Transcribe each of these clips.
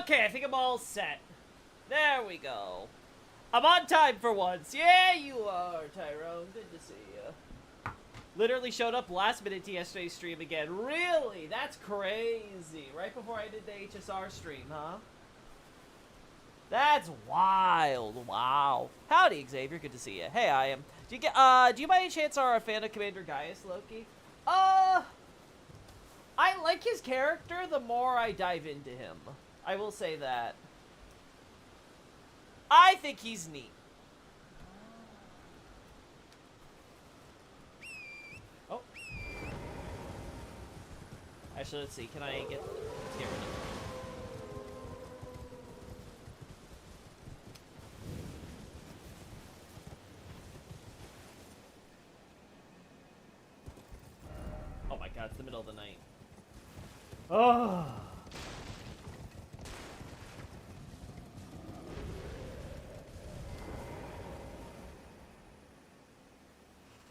Okay, I think I'm all set. There we go. I'm on time for once. Yeah, you are, Tyrone. Good to see you. Literally showed up last minute to yesterday's stream again. Really? That's crazy. Right before I did the HSR stream, huh? That's wild. Wow. Howdy, Xavier. Good to see you. Hey, I am. Do you by any chance are a fan of Commander Gaius, Loki? I like his character the more I dive into him. I will say that. I think he's neat. Oh. Actually, let's see. Can I get... Let's get rid of it. Oh my god, it's the middle of the night. Oh.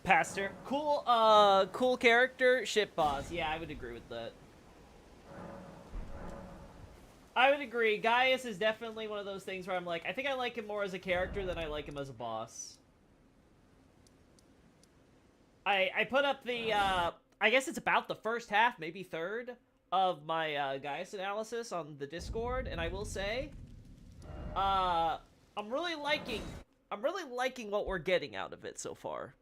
Pastor. Cool character, shit boss. Yeah, I would agree with that. I would agree. Gaius is definitely one of those things where I'm like, I think I like him more as a character than I like him as a boss. I put up the, I guess it's about the first half, maybe third, of my, Gaius analysis on the Discord, and I will say, I'm really liking what we're getting out of it so far.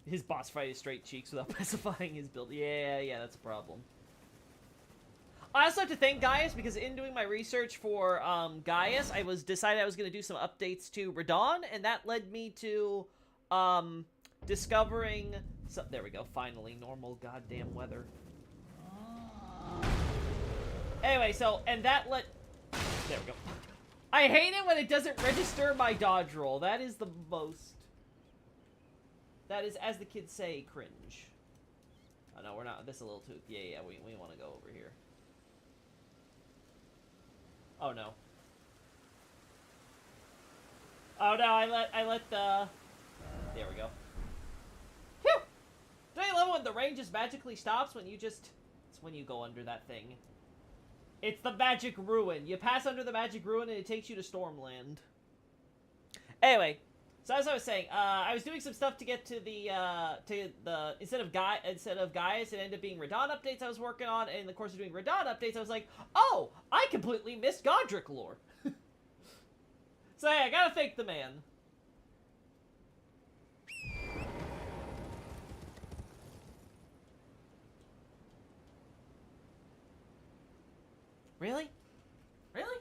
His boss fight is straight cheeks without specifying his build. Yeah, that's a problem. I also have to thank Gaius because in doing my research for Gaius, I decided I was going to do some updates to Radon, and that led me to discovering... there we go, finally, normal goddamn weather. Anyway, so, and that let... There we go. I hate it when it doesn't register my dodge roll. That is the most... That is, as the kids say, cringe. Oh, no, we're not. This is a little too... Yeah, we want to go over here. Oh, no. Oh, no, I let the... There we go. Phew! Don't you love it when the rain just magically stops when you just... It's when you go under that thing. It's the magic ruin. You pass under the magic ruin and it takes you to Stormland. Anyway... So as I was saying, I was doing some stuff to get to the instead of Gaius, it ended up being Radon updates I was working on, and in the course of doing Radon updates, I was like, oh, I completely missed Godric lore. So yeah, I gotta thank the man. Really? Really?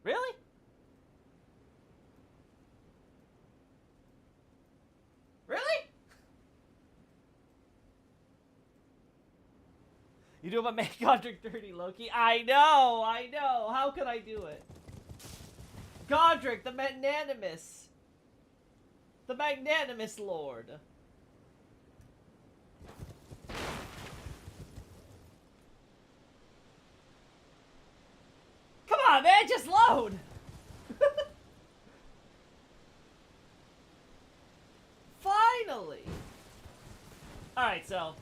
Really? Really? You do my man Godric dirty, Loki? I know! How could I do it? Godric, the magnanimous! The magnanimous lord! Come on, man! Just load! Finally! Alright, so...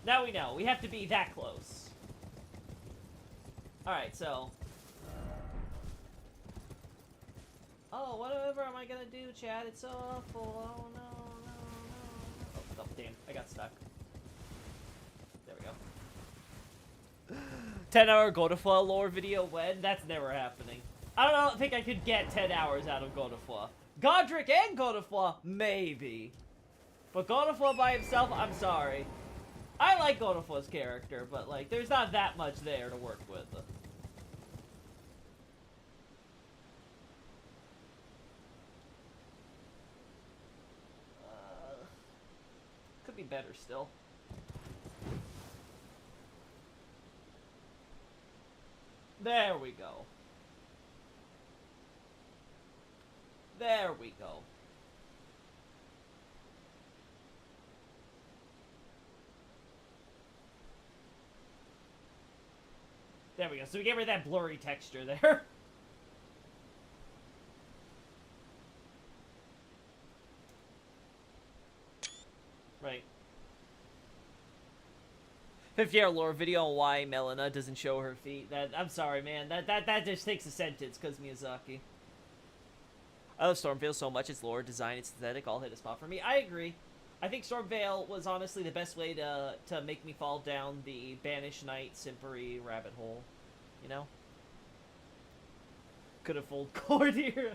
Now we know. We have to be that close. Alright, so... Oh, whatever am I gonna do, Chad? It's so awful. Oh, no. Oh, damn. I got stuck. There we go. 10-hour Godofah lore video when? That's never happening. I don't think I could get 10 hours out of Godofah. Godric and Godofah, maybe. But Godofah by himself, I'm sorry. I like Godofah's character, but, like, there's not that much there to work with. Could be better still. There we go. There we go. There we go. So we get rid of that blurry texture there. Right. 50-hour lore video on why Melina doesn't show her feet. I'm sorry, man. That just takes a sentence, because Miyazaki. I love Stormveil so much. Its lore, design, its aesthetic all hit a spot for me. I agree. I think Stormveil was honestly the best way to make me fall down the Banished Knight Simpery rabbit hole. You know? Could have full cord here.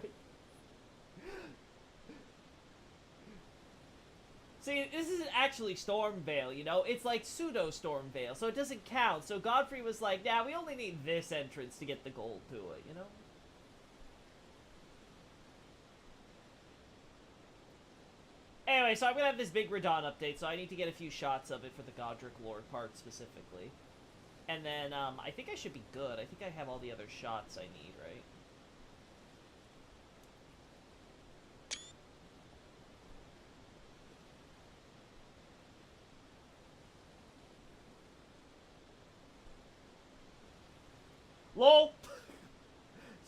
See, this isn't actually Stormveil, you know? It's like pseudo-Stormveil, so it doesn't count. So Godfrey was like, yeah, we only need this entrance to get the gold to it, you know? Anyway, so I'm gonna have this big Radon update, so I need to get a few shots of it for the Godric lore part specifically. And then, I think I should be good. I think I have all the other shots I need, right? LOL!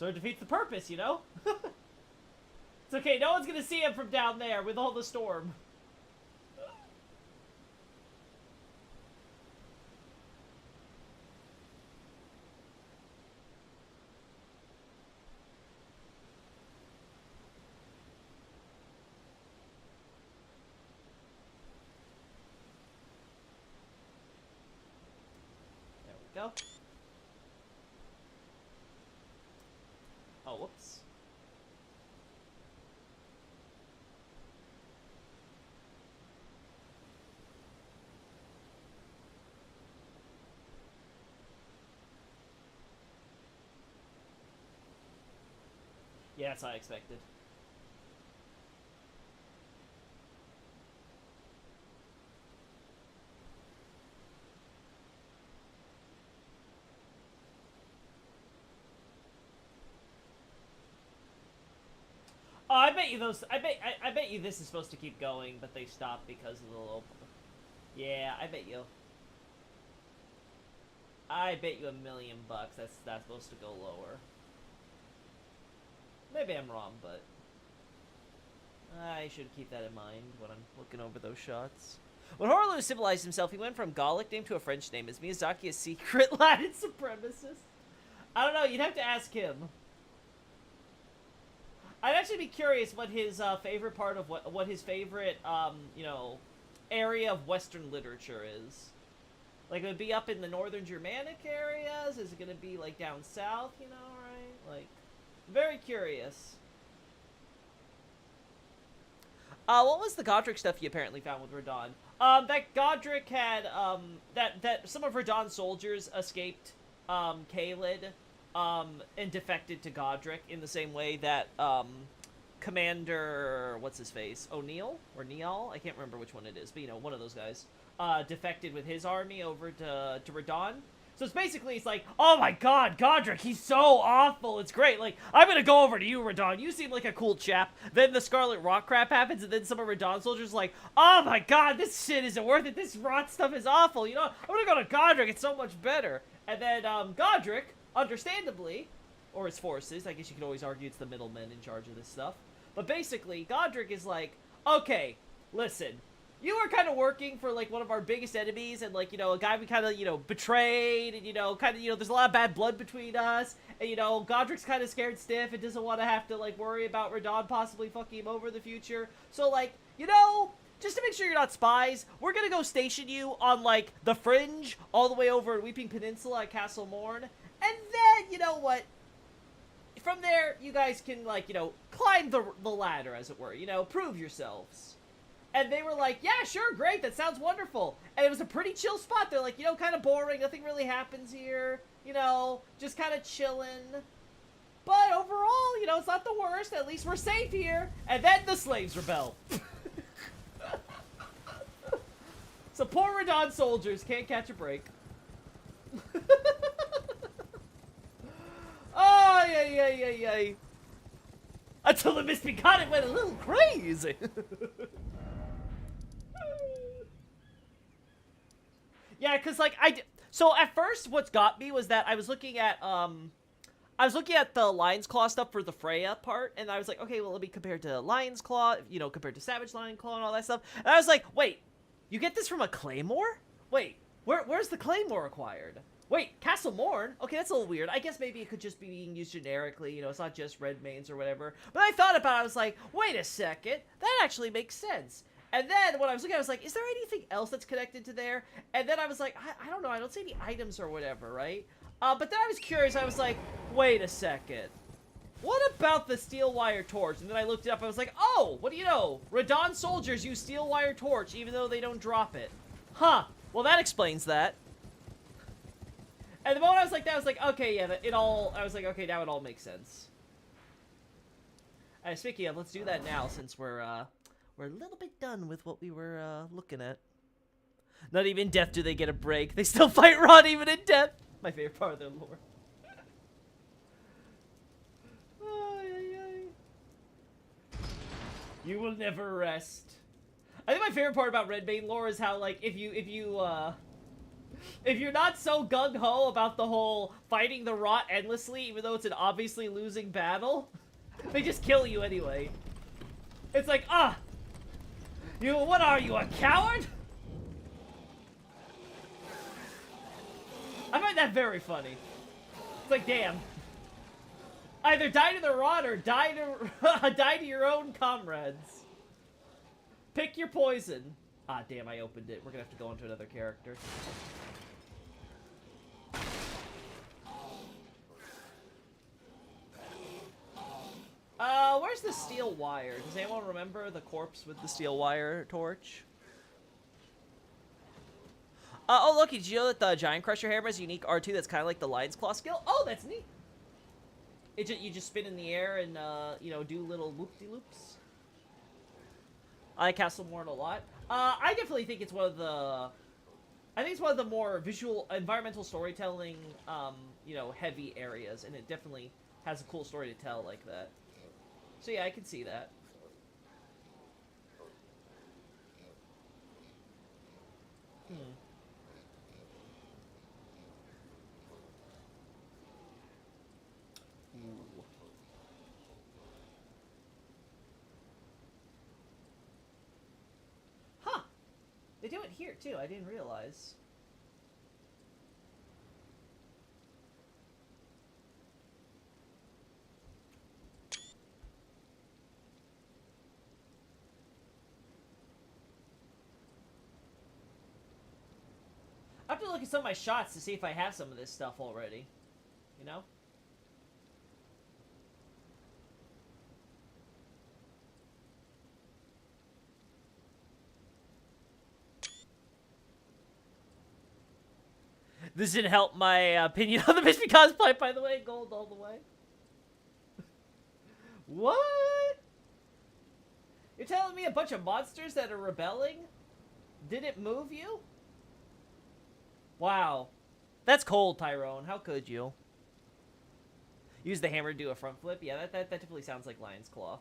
So it defeats the purpose, you know? It's okay, no one's gonna see him from down there with all the storm. There we go. Oh, whoops. Yeah, that's what I expected. Oh, I bet you those. I bet you this is supposed to keep going, but they stopped because of the low. Yeah, I bet you. I bet you $1 million that's supposed to go lower. Maybe I'm wrong, but I should keep that in mind when I'm looking over those shots. When Horolu civilized himself, he went from Gallic name to a French name. Is Miyazaki a secret Latin supremacist? I don't know. You'd have to ask him. I'd actually be curious what his favorite part of what his favorite you know, area of Western literature is. Like, it would be up in the northern Germanic areas. Is it gonna be like down south? You know, right? Like, very curious. What was the Godric stuff you apparently found with Radon? That Godric had that some of Radon's soldiers escaped Caelid. And defected to Godric in the same way that, Commander, what's his face? O'Neill? Or Neal? I can't remember which one it is, but, you know, one of those guys, defected with his army over to Radon. So it's basically, it's like, oh my god, Godric, he's so awful, it's great, like, I'm gonna go over to you, Radon, you seem like a cool chap. Then the Scarlet Rot crap happens, and then some of Radon's soldiers like, oh my god, this shit isn't worth it, this rot stuff is awful, you know, I'm gonna go to Godric, it's so much better. And then, Godric, understandably, or his forces, I guess you could always argue it's the middlemen in charge of this stuff, but basically, Godric is like, okay, listen, you were kind of working for, like, one of our biggest enemies, and, like, you know, a guy we kind of, you know, betrayed, and, you know, kind of, you know, there's a lot of bad blood between us, and, you know, Godric's kind of scared stiff and doesn't want to have to, like, worry about Radon possibly fucking him over in the future, so, like, you know, just to make sure you're not spies, we're gonna go station you on, like, the fringe, all the way over at Weeping Peninsula at Castle Morn. And then, you know what, from there, you guys can, like, you know, climb the ladder, as it were, you know, prove yourselves. And they were like, yeah, sure, great, that sounds wonderful. And it was a pretty chill spot. They're like, you know, kind of boring, nothing really happens here, you know, just kind of chilling. But overall, you know, it's not the worst, at least we're safe here. And then the slaves rebel. So poor Radon soldiers can't catch a break. Oh, yeah. Until the misbegotten went a little crazy. Yeah, because, like, so at first what got me was that I was looking at the Lion's Claw stuff for the Freya part, and I was like, okay, well, let me compare to Lion's Claw, you know, compared to Savage Lion Claw and all that stuff. And I was like, wait, you get this from a claymore? Wait, Where's the claymore acquired? Wait, Castle Morn? Okay, that's a little weird. I guess maybe it could just be being used generically, you know, it's not just red mains or whatever. But I thought about it, I was like, wait a second, that actually makes sense. And then when I was looking, I was like, is there anything else that's connected to there? And then I was like, I don't know, I don't see any items or whatever, right? But then I was curious, I was like, wait a second. What about the steel wire torch? And then I looked it up, I was like, oh, what do you know? Radon soldiers use steel wire torch even though they don't drop it. Huh, well that explains that. And the moment I was like that, I was like, okay, yeah, I was like, okay, now it all makes sense. Speaking of, let's do that now, since we're a little bit done with what we were, looking at. Not even in death do they get a break. They still fight Ron even in death. My favorite part of their lore. You will never rest. I think my favorite part about Red Bane lore is how, like, if you're not so gung-ho about the whole fighting the rot endlessly, even though it's an obviously losing battle, they just kill you anyway. It's like, what are you, a coward? I find that very funny. It's like, damn. Either die to the rot or die to your own comrades. Pick your poison. Ah, damn, I opened it. We're gonna have to go into another character. Where's the steel wire? Does anyone remember the corpse with the steel wire torch? Oh, look, did you know that the Giant Crusher Hammer has a unique R2 that's kind of like the Lion's Claw skill? Oh, that's neat. You just spin in the air and, you know, do little loop-de-loops. I like Castle Morn a lot. I definitely think it's one of the... I think it's one of the more visual, environmental storytelling, you know, heavy areas. And it definitely has a cool story to tell like that. So yeah, I can see that. Huh! They do it here too, I didn't realize. I have to look at some of my shots to see if I have some of this stuff already. You know? This didn't help my opinion on the Mystery cosplay, by the way. Gold all the way. What? You're telling me a bunch of monsters that are rebelling didn't move you? Wow. That's cold, Tyrone. How could you? Use the hammer to do a front flip? Yeah, that definitely sounds like Lion's Claw.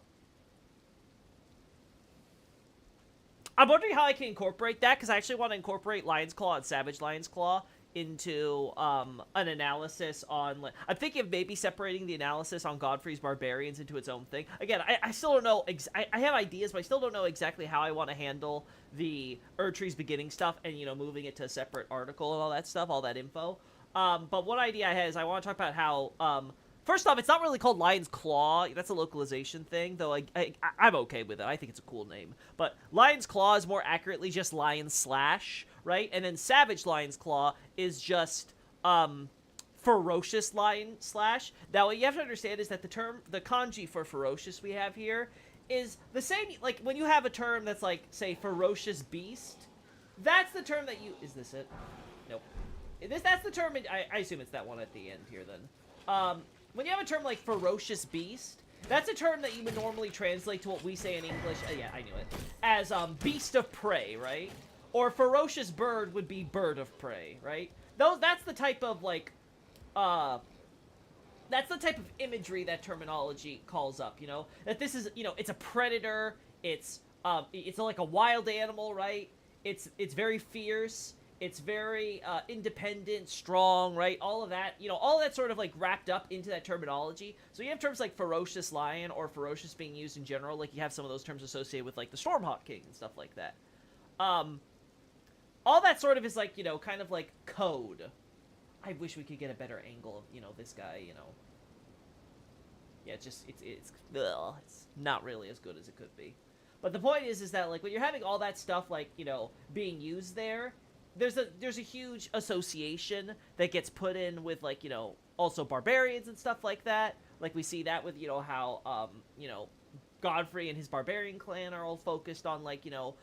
I'm wondering how I can incorporate that, because I actually want to incorporate Lion's Claw and Savage Lion's Claw into an analysis on... I'm thinking of maybe separating the analysis on Godfrey's Barbarians into its own thing. Again, I still don't know... I have ideas, but I still don't know exactly how I want to handle the Erdtree's beginning stuff and, you know, moving it to a separate article and all that stuff, all that info. But one idea I had is I want to talk about how... first off, it's not really called Lion's Claw. That's a localization thing, though I'm okay with it. I think it's a cool name. But Lion's Claw is more accurately just Lion Slash, right? And then Savage Lion's Claw is just Ferocious Lion Slash. Now, what you have to understand is that the kanji for ferocious we have here is the same, like, when you have a term that's like, say, Ferocious Beast, that's the term that you... Is this it? Nope. That's the term... I assume it's that one at the end here, then. When you have a term like Ferocious Beast, that's a term that you would normally translate to what we say in English, yeah, I knew it, as Beast of Prey, right? Or Ferocious Bird would be Bird of Prey, right? That's the type of, like, that's the type of imagery that terminology calls up, you know? That this is, you know, it's a predator, it's like a wild animal, right? It's very fierce. It's very independent, strong, right? All of that, you know, all of that sort of like wrapped up into that terminology. So you have terms like ferocious lion or ferocious being used in general. Like you have some of those terms associated with like the Stormhawk King and stuff like that. all that sort of is like, you know, kind of like code. I wish we could get a better angle of, you know, this guy, you know. Yeah, it's not really as good as it could be. But the point is that, like, when you're having all that stuff, like, you know, being used there, there's a huge association that gets put in with, like, you know, also barbarians and stuff like that. Like, we see that with, you know, how, you know, Godfrey and his barbarian clan are all focused on, like, you know,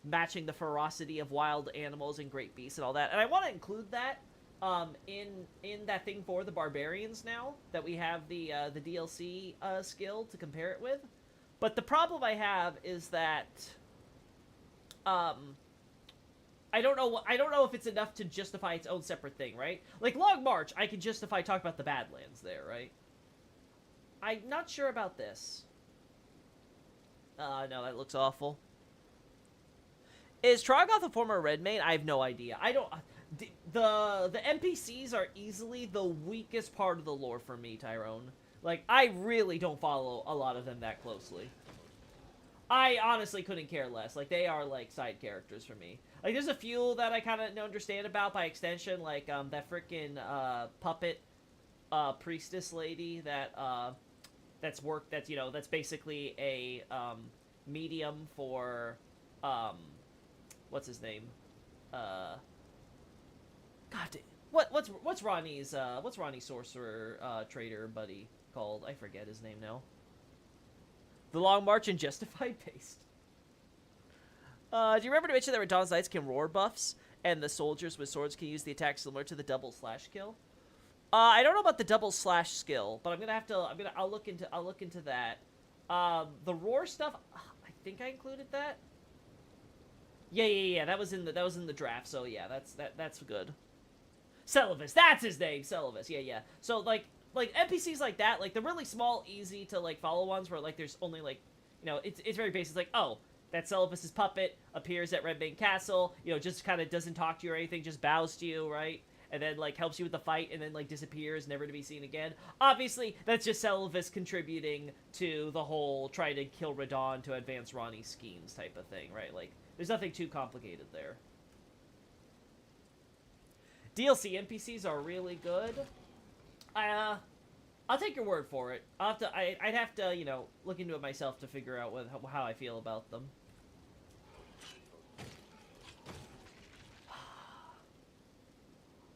matching the ferocity of wild animals and great beasts and all that. And I want to include that in that thing for the barbarians now that we have the DLC skill to compare it with. But the problem I have is that I don't know if it's enough to justify its own separate thing, right? Like Long March, I can justify talking about the Badlands there, right? I'm not sure about this. No, that looks awful. Is Troggoth a former Redmane? I have no idea. I don't. The NPCs are easily the weakest part of the lore for me, Tyrone. Like, I really don't follow a lot of them that closely. I honestly couldn't care less. Like, they are, like, side characters for me. Like, there's a few that I kind of understand about by extension, like, that frickin' puppet priestess lady that, that's, you know, that's basically a, medium for, what's his name? God, what's Ronnie's sorcerer, trader buddy called? I forget his name now. The Long March and Justified Paste. Do you remember to mention that Radahn's Knights can roar buffs, and the soldiers with swords can use the attack similar to the double slash kill? I don't know about the double slash skill, but I'll look into that. The roar stuff, I think I included that. Yeah. That was in the draft. So yeah, that's good. Celivis, that's his name. Celivis. Yeah. So like NPCs like that, like the really small, easy to like follow ones where like there's only like, you know, it's very basic. It's like, oh, that Celivis's puppet appears at Redmane Castle. You know, just kind of doesn't talk to you or anything, just bows to you, right? And then like helps you with the fight, and then like disappears, never to be seen again. Obviously, that's just Celivis contributing to the whole try to kill Radahn to advance Ronnie's schemes type of thing, right? Like, there's nothing too complicated there. DLC NPCs are really good. I'll take your word for it. I'd have to, you know, look into it myself to figure out how I feel about them.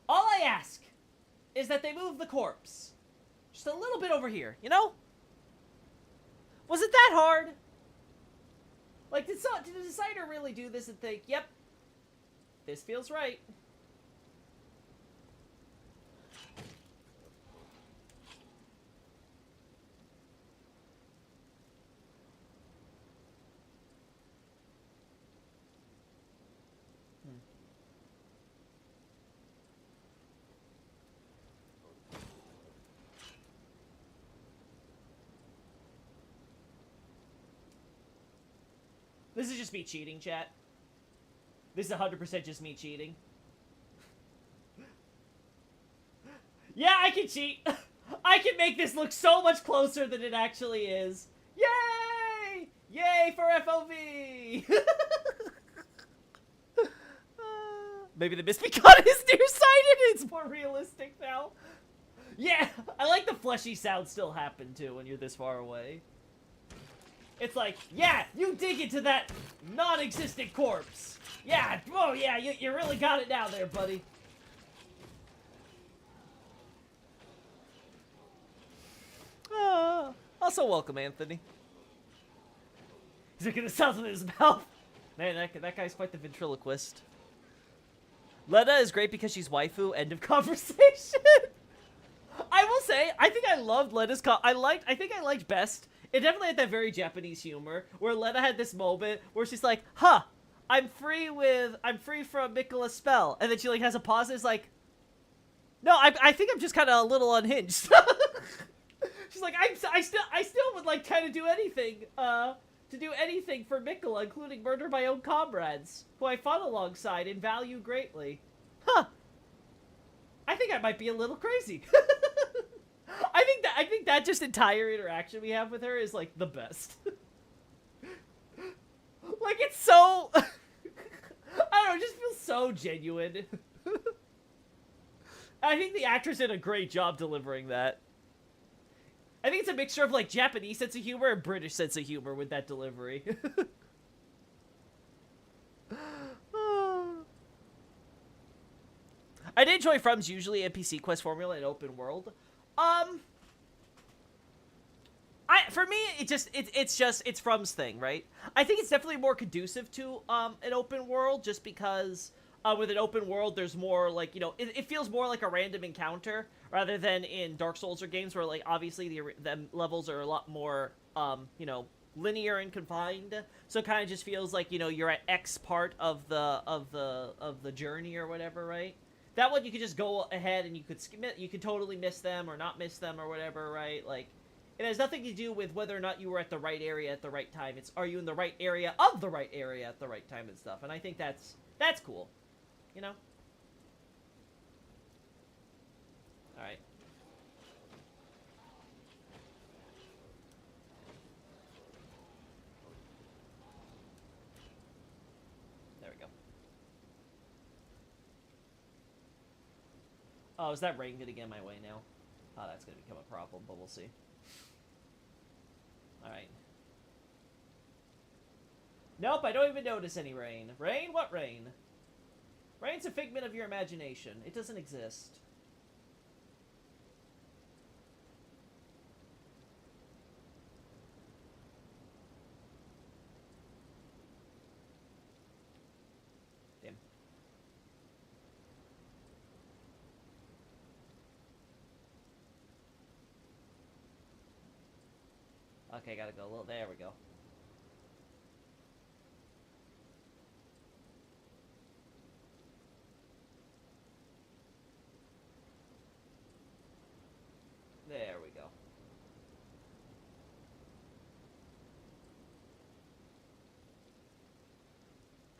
All I ask is that they move the corpse just a little bit over here, you know? Was it that hard? Like, did the designer really do this and think, yep, this feels right? This is just me cheating, chat. This is 100% just me cheating. Yeah, I can cheat. I can make this look so much closer than it actually is. Yay! Yay for FOV! Maybe the Mispicon is nearsighted. It's more realistic now. Yeah, I like the fleshy sound still happen too when you're this far away. It's like, yeah, you dig into that non-existent corpse. Yeah, oh yeah, you really got it now there, buddy. Also welcome, Anthony. He's looking at something in his mouth. Man, that guy's quite the ventriloquist. Leda is great because she's waifu. End of conversation. I will say, I think I loved Leda's I think I liked best. It definitely had that very Japanese humor where Leda had this moment where she's like, huh, I'm free from Miquella's spell. And then she like has a pause and is like, no, I think I'm just kind of a little unhinged. She's like, I still would like kind of do anything, to do anything for Miquella, including murder my own comrades, who I fought alongside and value greatly. Huh. I think I might be a little crazy. I think that just entire interaction we have with her is like the best. Like it's so I don't know, it just feels so so genuine. I think the actress did a great job delivering that. I think it's a mixture of, like, Japanese sense of humor and British sense of humor with that delivery. I did enjoy From's usually NPC quest formula in open world. For me, it's From's thing, right? I think it's definitely more conducive to an open world, just because with an open world, there's more, like, you know, it feels more like a random encounter rather than in Dark Souls or games where, like, obviously the levels are a lot more you know, linear and confined. So it kind of just feels like, you know, you're at X part of the journey or whatever, right? That one you could just go ahead and you could totally miss them or not miss them or whatever, right? Like, it has nothing to do with whether or not you were at the right area at the right time. It's, are you in the right area of the right area at the right time and stuff. And I think that's cool, you know? Alright. There we go. Oh, is that rain gonna get in my way now? Oh, that's gonna become a problem, but we'll see. Alright. Nope, I don't even notice any rain. Rain? What rain? Rain's a figment of your imagination. It doesn't exist. Damn. Okay, gotta go a little... There we go. There we go.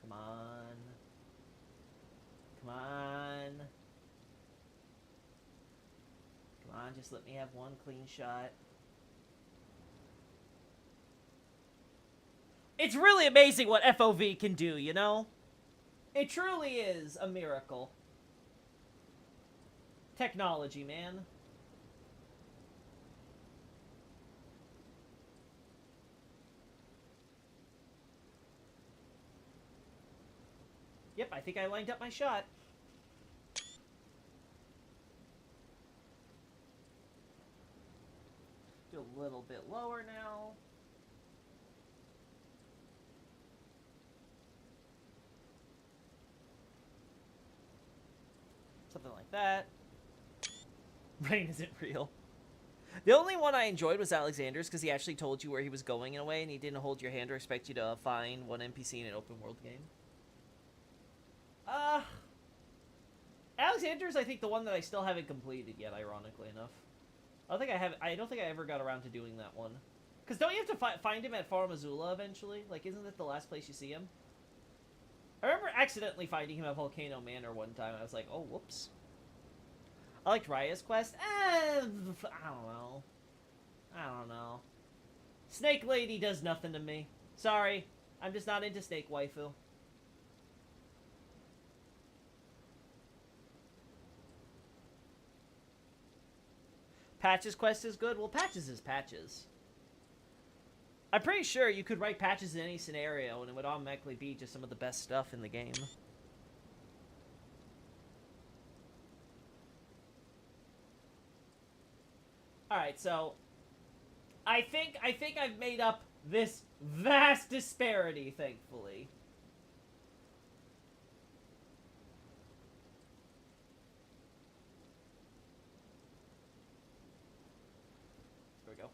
Come on. Come on. Come on, just let me have one clean shot. It's really amazing what FOV can do, you know? It truly is a miracle. Technology, man. Yep, I think I lined up my shot. Do a little bit lower now. Something like that. Rain isn't real. The only one I enjoyed was Alexander's, because he actually told you where he was going in a way, and he didn't hold your hand or expect you to find one NPC in an open world game. Alexander's, I think, the one that I still haven't completed yet, ironically enough. I don't think I ever got around to doing that one. Because don't you have to find him at Farum Azula eventually? Like, isn't that the last place you see him? I remember accidentally finding him at Volcano Manor one time. I was like, oh, whoops. I liked Raya's quest. I don't know. I don't know. Snake Lady does nothing to me. Sorry. I'm just not into Snake Waifu. Patches quest is good? Well, Patches is Patches. I'm pretty sure you could write Patches in any scenario and it would automatically be just some of the best stuff in the game. Alright, so I think I've made up this vast disparity, thankfully. There we go.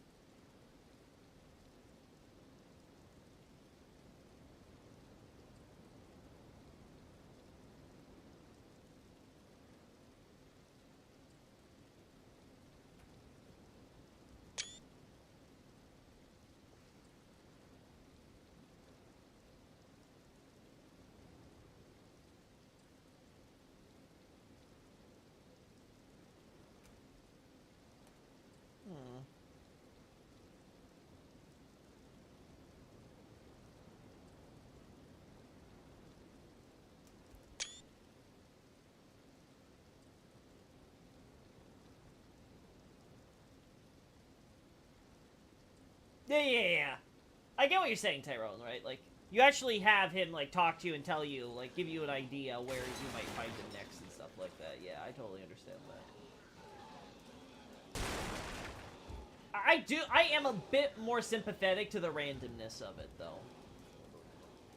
Yeah. I get what you're saying, Tyrone, right? Like, you actually have him, like, talk to you and tell you, like, give you an idea where you might find him next and stuff like that. Yeah, I totally understand that. I am a bit more sympathetic to the randomness of it, though.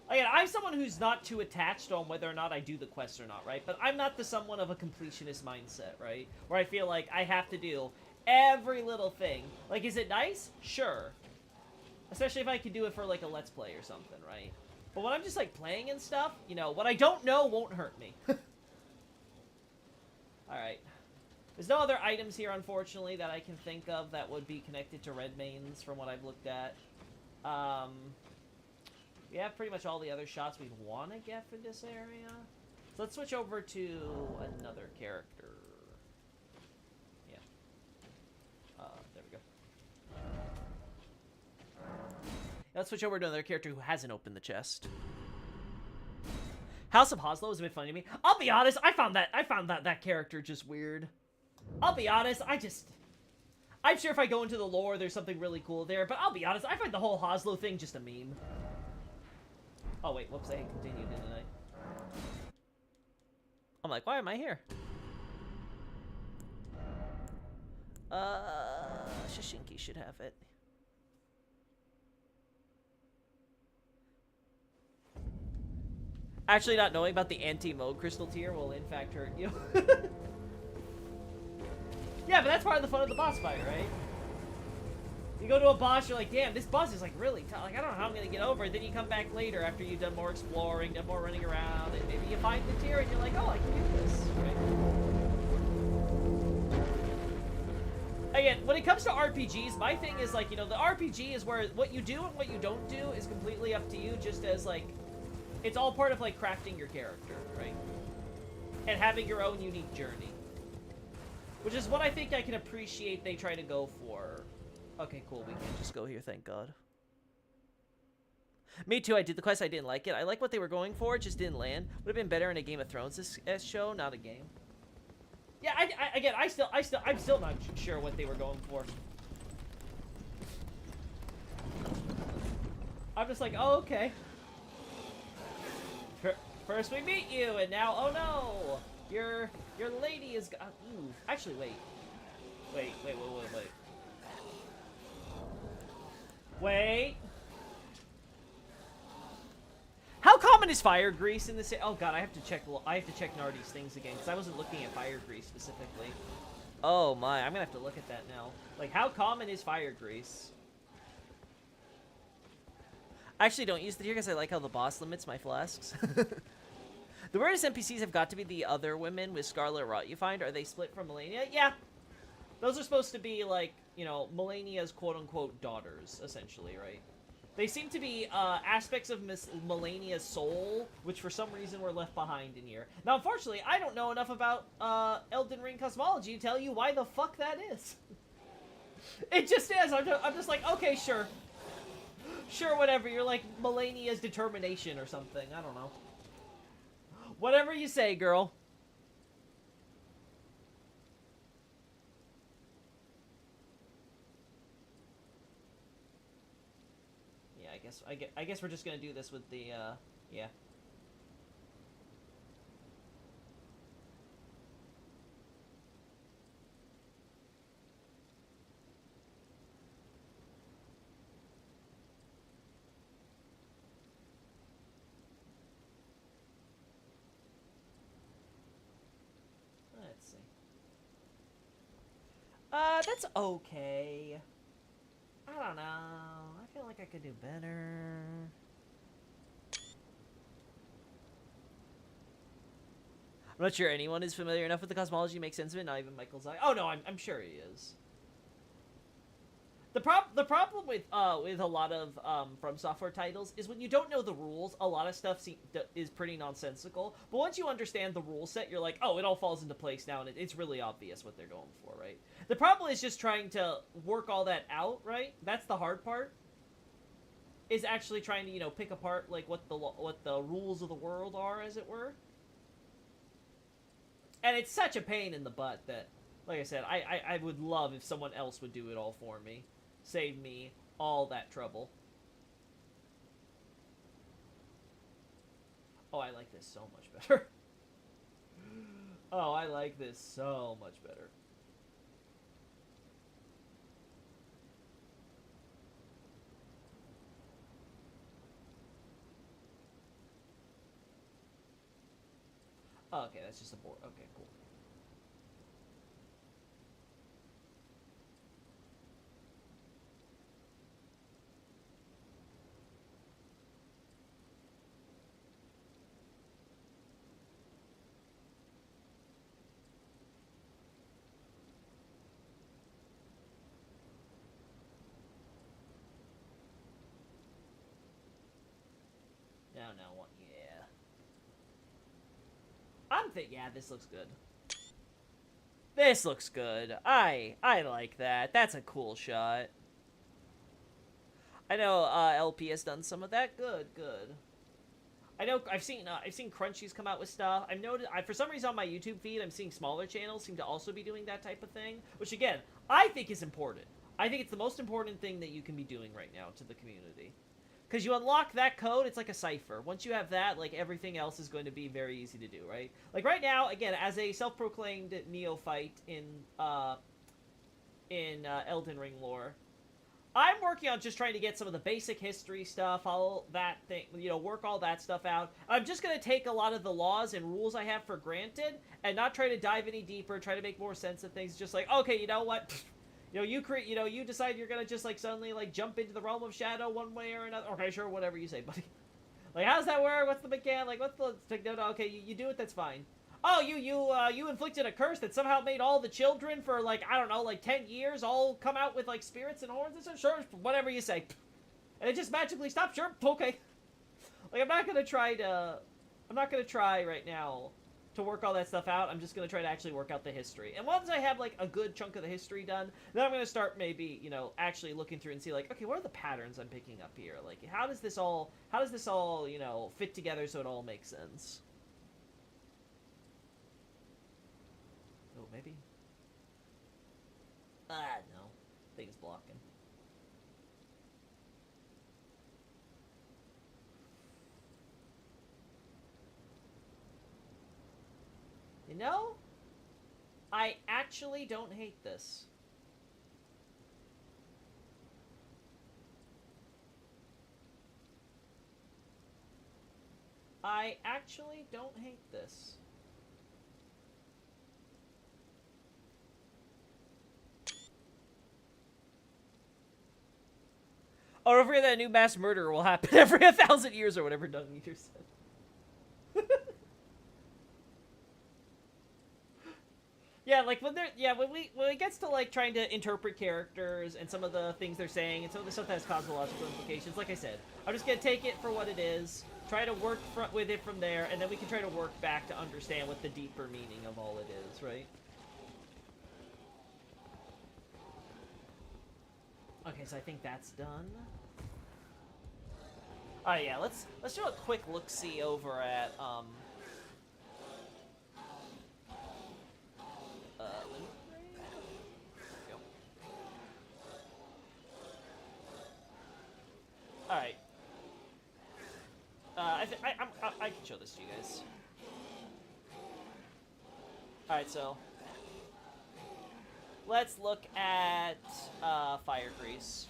Again, I'm someone who's not too attached on whether or not I do the quest or not, right? But I'm not the someone of a completionist mindset, right? Where I feel like I have to do every little thing. Like, is it nice? Sure. Especially if I could do it for, like, a Let's Play or something, right? But when I'm just, like, playing and stuff, you know, what I don't know won't hurt me. Alright. There's no other items here, unfortunately, that I can think of that would be connected to red mains from what I've looked at. We have pretty much all the other shots we'd want to get for this area. So let's switch over to another character. Yeah. There we go. Let's switch over to another character who hasn't opened the chest. House of Hoslow is a bit funny to me. I'll be honest, I found that character just weird. I'll be honest, I'm sure if I go into the lore, there's something really cool there, but I'll be honest, I find the whole Hoslow thing just a meme. Oh wait, whoops, I continued, didn't I? I'm like, why am I here? Shishinki should have it. Actually, not knowing about the anti-mode crystal tier will in fact hurt you. Yeah, but that's part of the fun of the boss fight, right? You go to a boss, you're like, damn, this boss is like really tough. Like, I don't know how I'm gonna get over it. Then you come back later after you've done more exploring, done more running around, and maybe you find the tier and you're like, oh, I can do this, right? Again, when it comes to RPGs, my thing is like, you know, the RPG is where what you do and what you don't do is completely up to you, just as like, it's all part of like crafting your character, right? And having your own unique journey. Which is what I think I can appreciate they try to go for. Okay, cool, we can't just go here, thank God. Me too, I did the quest, I didn't like it. I like what they were going for, it just didn't land. Would have been better in a Game of Thrones show, not a game. Yeah, again, I'm still not sure what they were going for. I'm just like, oh, okay. First we meet you, and now, oh no! Your lady is... ooh, actually, wait. Wait. How common is fire grease in this? Oh god, I have to check Nardi's things again because I wasn't looking at fire grease specifically. Oh my, I'm gonna have to look at that now. Like, how common is fire grease? I actually don't use the tier because I like how the boss limits my flasks. The weirdest NPCs have got to be the other women with Scarlet Rot you find. Are they split from Melania? Yeah. Those are supposed to be, like, you know, Melania's quote-unquote daughters, essentially, right? They seem to be aspects of Melania's soul, which for some reason were left behind in here. Now, unfortunately, I don't know enough about Elden Ring cosmology to tell you why the fuck that is. It just is. I'm just like, okay, sure. Sure, whatever. You're like Melania's determination or something. I don't know. Whatever you say, girl. Yeah, I guess we're just gonna do this with the yeah. Let's see. That's okay. I don't know. I feel like I could do better. I'm not sure anyone is familiar enough with the cosmology to make sense of it. Not even Michael's eye. Oh no, I'm sure he is. The problem with a lot of From Software titles is when you don't know the rules, a lot of stuff is pretty nonsensical. But once you understand the rule set, you're like, oh, it all falls into place now, and it's really obvious what they're going for, right? The problem is just trying to work all that out, right? That's the hard part. Is actually trying to, you know, pick apart like what the rules of the world are, as it were. And it's such a pain in the butt that, like I said, I would love if someone else would do it all for me. Save me all that trouble. Oh, I like this so much better. Oh, I like this so much better. Oh, okay, that's just a board. Okay, cool. No, what? Yeah. Yeah, this looks good. This looks good. I like that. That's a cool shot. I know LP has done some of that. Good, good. I know I've seen Crunchies come out with stuff. I've noticed for some reason on my YouTube feed I'm seeing smaller channels seem to also be doing that type of thing, which again I think is important. I think it's the most important thing that you can be doing right now to the community. Because you unlock that code, it's like a cipher. Once you have that, like, everything else is going to be very easy to do, right? Like, right now, again, as a self-proclaimed neophyte in Elden Ring lore, I'm working on just trying to get some of the basic history stuff, all that thing, you know, work all that stuff out. I'm just going to take a lot of the laws and rules I have for granted and not try to dive any deeper, try to make more sense of things. Just like, okay, you know what? You know, you decide you're gonna just like suddenly like jump into the realm of shadow one way or another. Okay, sure, whatever you say, buddy. Like, how's that work? What's the mechanic? Like, what's the no? Okay, you do it. That's fine. Oh, you inflicted a curse that somehow made all the children for like I don't know, like 10 years all come out with like spirits and horns and stuff. Sure, whatever you say. And it just magically stopped. Sure, okay. Like I'm not gonna try right now to work all that stuff out. I'm just going to try to actually work out the history. And once I have, like, a good chunk of the history done, then I'm going to start maybe, you know, actually looking through and see, like, okay, what are the patterns I'm picking up here? Like, how does this all, you know, fit together so it all makes sense? Oh, maybe? No. Thing's blocking. You know, I actually don't hate this. I actually don't hate this. Oh, don't forget that a new mass murder will happen every 1,000 years or whatever Dungeon Eater said. Yeah, like when it gets to like trying to interpret characters and some of the things they're saying and some of the stuff that has cosmological implications, like I said, I'm just gonna take it for what it is, try to work with it from there, and then we can try to work back to understand what the deeper meaning of all it is, right? Okay, so I think that's done. Oh yeah, let's do a quick look-see over at all right. I can show this to you guys. All right, so let's look at Fire Grease.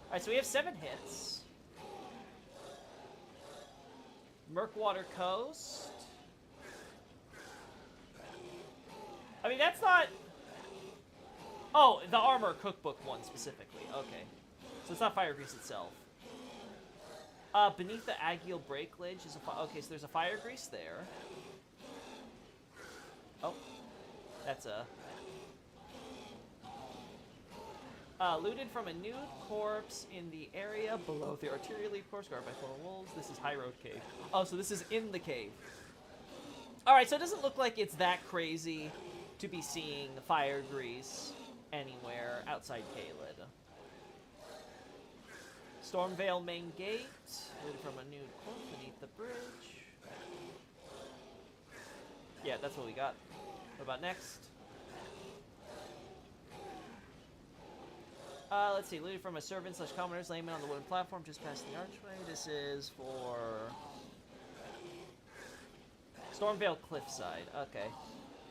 All right, so we have 7 hits. Murkwater Coast. I mean, that's not... Oh, the Armor Cookbook one specifically. Okay. So it's not Fire Grease itself. Beneath the Agiel Breakledge is a... Okay, so there's a Fire Grease there. Oh. That's a... looted from a nude corpse in the area below the arterial leaf course guarded by 4 wolves. This is High Road Cave. Oh, so this is in the cave. Alright, so it doesn't look like it's that crazy to be seeing Fire Grease anywhere outside Caelid. Stormvale Main Gate, looted from a nude corpse beneath the bridge. Yeah, that's what we got. What about next? Let's see. Looted from a servant / commoner's layman on the wooden platform just past the archway. This is for Stormvale Cliffside. Okay.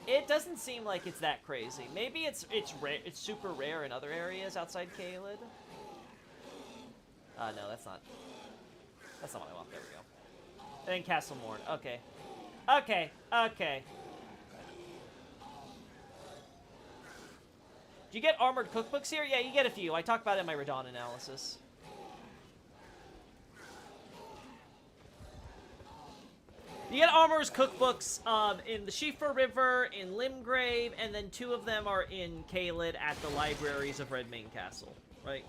It doesn't seem like it's that crazy. Maybe it's super rare in other areas outside Caelid. No, that's not what I want. There we go. And then Castle Morn. Okay. Okay. Do you get armored cookbooks here? Yeah, you get a few. I talk about it in my Radon analysis. You get armor's cookbooks in the Shifa River, in Limgrave, and then 2 of them are in Caelid at the libraries of Redmane Castle, right?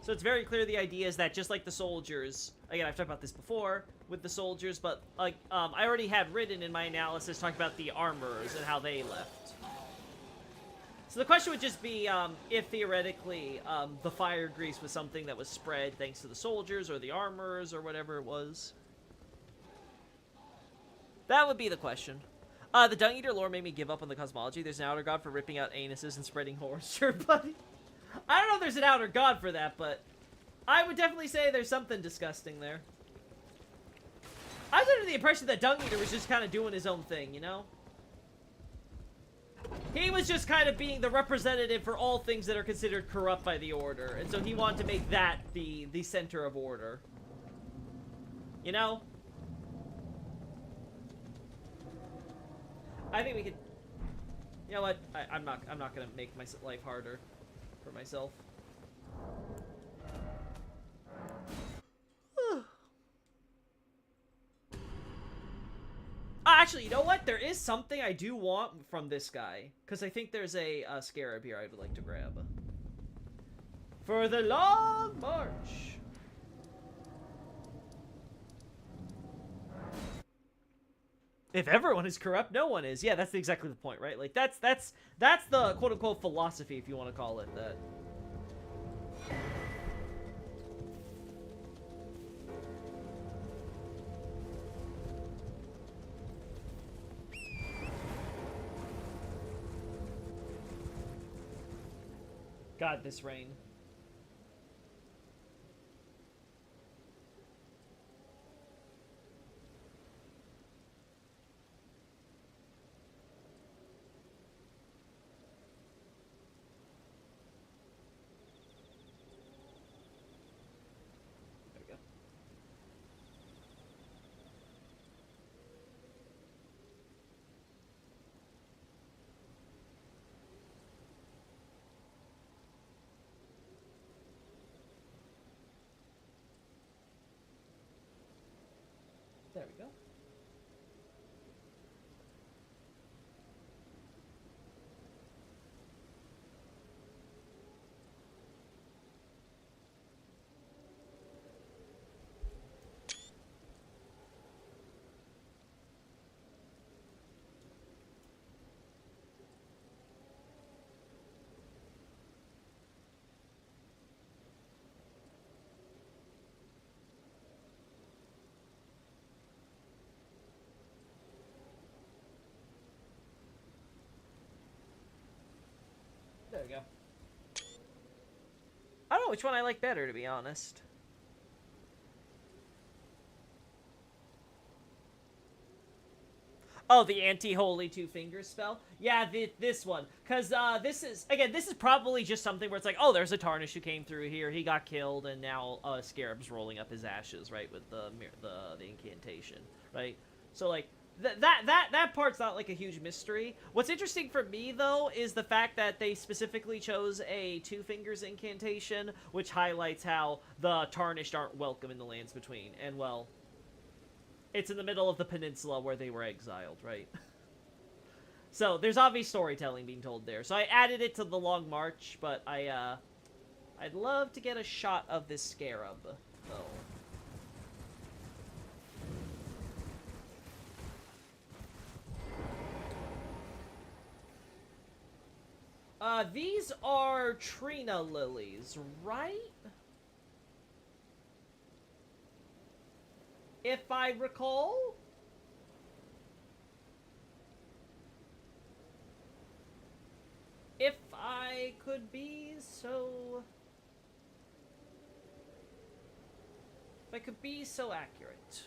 So it's very clear the idea is that just like the soldiers, again, I've talked about this before with the soldiers, but like I already had written in my analysis talking about the armorers and how they left. So the question would just be if theoretically the fire grease was something that was spread thanks to the soldiers or the armorers or whatever it was. That would be the question. The Dung Eater lore made me give up on the cosmology. There's an outer god for ripping out anuses and spreading horror. Sure, buddy. I don't know if there's an outer god for that, but I would definitely say there's something disgusting there. I was under the impression that Dung Eater was just kind of doing his own thing, you know? He was just kind of being the representative for all things that are considered corrupt by the Order, and so he wanted to make that the center of order. You know? I think we could... You know what? I'm not gonna make my life harder for myself. Actually, you know what? There is something I do want from this guy. Because I think there's a scarab here I would like to grab. For the long march! If everyone is corrupt, no one is. Yeah, that's exactly the point, right? Like, that's the quote-unquote philosophy, if you want to call it that. God, this rain. There we go. There we go. There we go. I don't know which one I like better, to be honest. Oh, the anti-holy two-finger spell? Yeah, this one. Because this is probably just something where it's like, oh, there's a Tarnish who came through here, he got killed, and now Scarab's rolling up his ashes, right, with the incantation, right? So, like, that part's not, like, a huge mystery. What's interesting for me, though, is the fact that they specifically chose a Two Fingers incantation, which highlights how the Tarnished aren't welcome in the Lands Between, and, well... It's in the middle of the peninsula where they were exiled, right? So, there's obvious storytelling being told there. So I added it to the Long March, but I'd love to get a shot of this scarab, though. These are Trina lilies, right? If I recall? If I could be so That could be so accurate.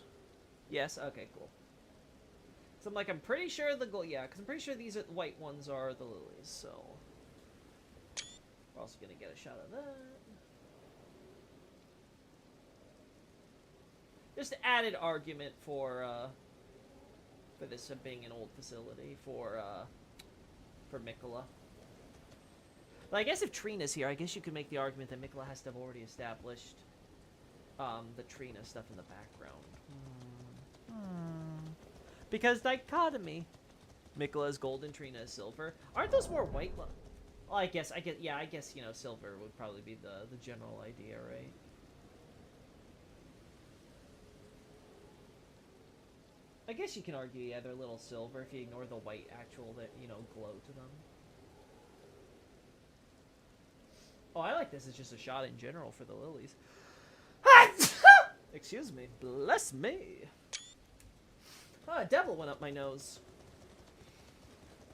Yes, okay, cool. So I'm like, I'm pretty sure the gold, yeah, because I'm pretty sure these are, white ones are the lilies, so. We're also gonna get a shot of that. Just added argument for this being an old facility for Mikola. But I guess if Trina's here, I guess you could make the argument that Mikola has to have already established the Trina stuff in the background. Because dichotomy. Mikola is gold and Trina is silver. Aren't those more white? Well, I guess, yeah, I guess, you know, silver would probably be the general idea, right? I guess you can argue, yeah, they're a little silver if you ignore the white actual, that, you know, glow to them. Oh, I like this as just a shot in general for the lilies. Excuse me. Bless me. Oh, a devil went up my nose.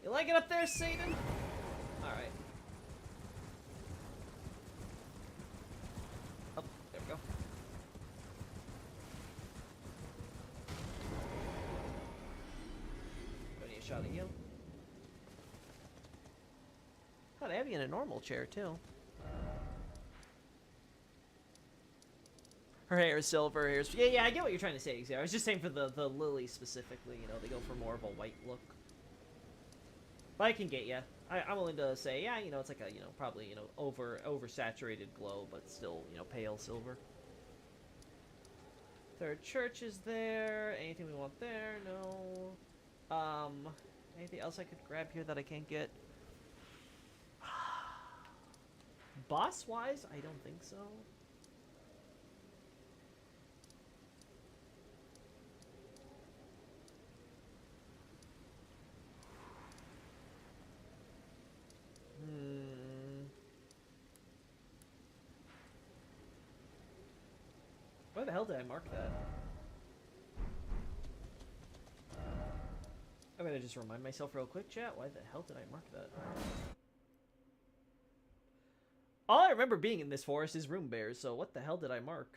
You like it up there, Satan? Alright. Oh, there we go. I need a shot at you. Oh, they have you in a normal chair, too. Her hair is silver, her hair's... Yeah, I get what you're trying to say, Xavier. I was just saying for the lily specifically, you know, they go for more of a white look. But I can get ya. I'm willing to say, yeah, you know, it's like a, you know, probably, you know, oversaturated glow, but still, you know, pale silver. Third church is there. Anything we want there? No. Anything else I could grab here that I can't get? Boss-wise, I don't think so. Why the hell did I mark that? I'm gonna just remind myself real quick, chat. Why the hell did I mark that? All I remember being in this forest is room bears, so what the hell did I mark?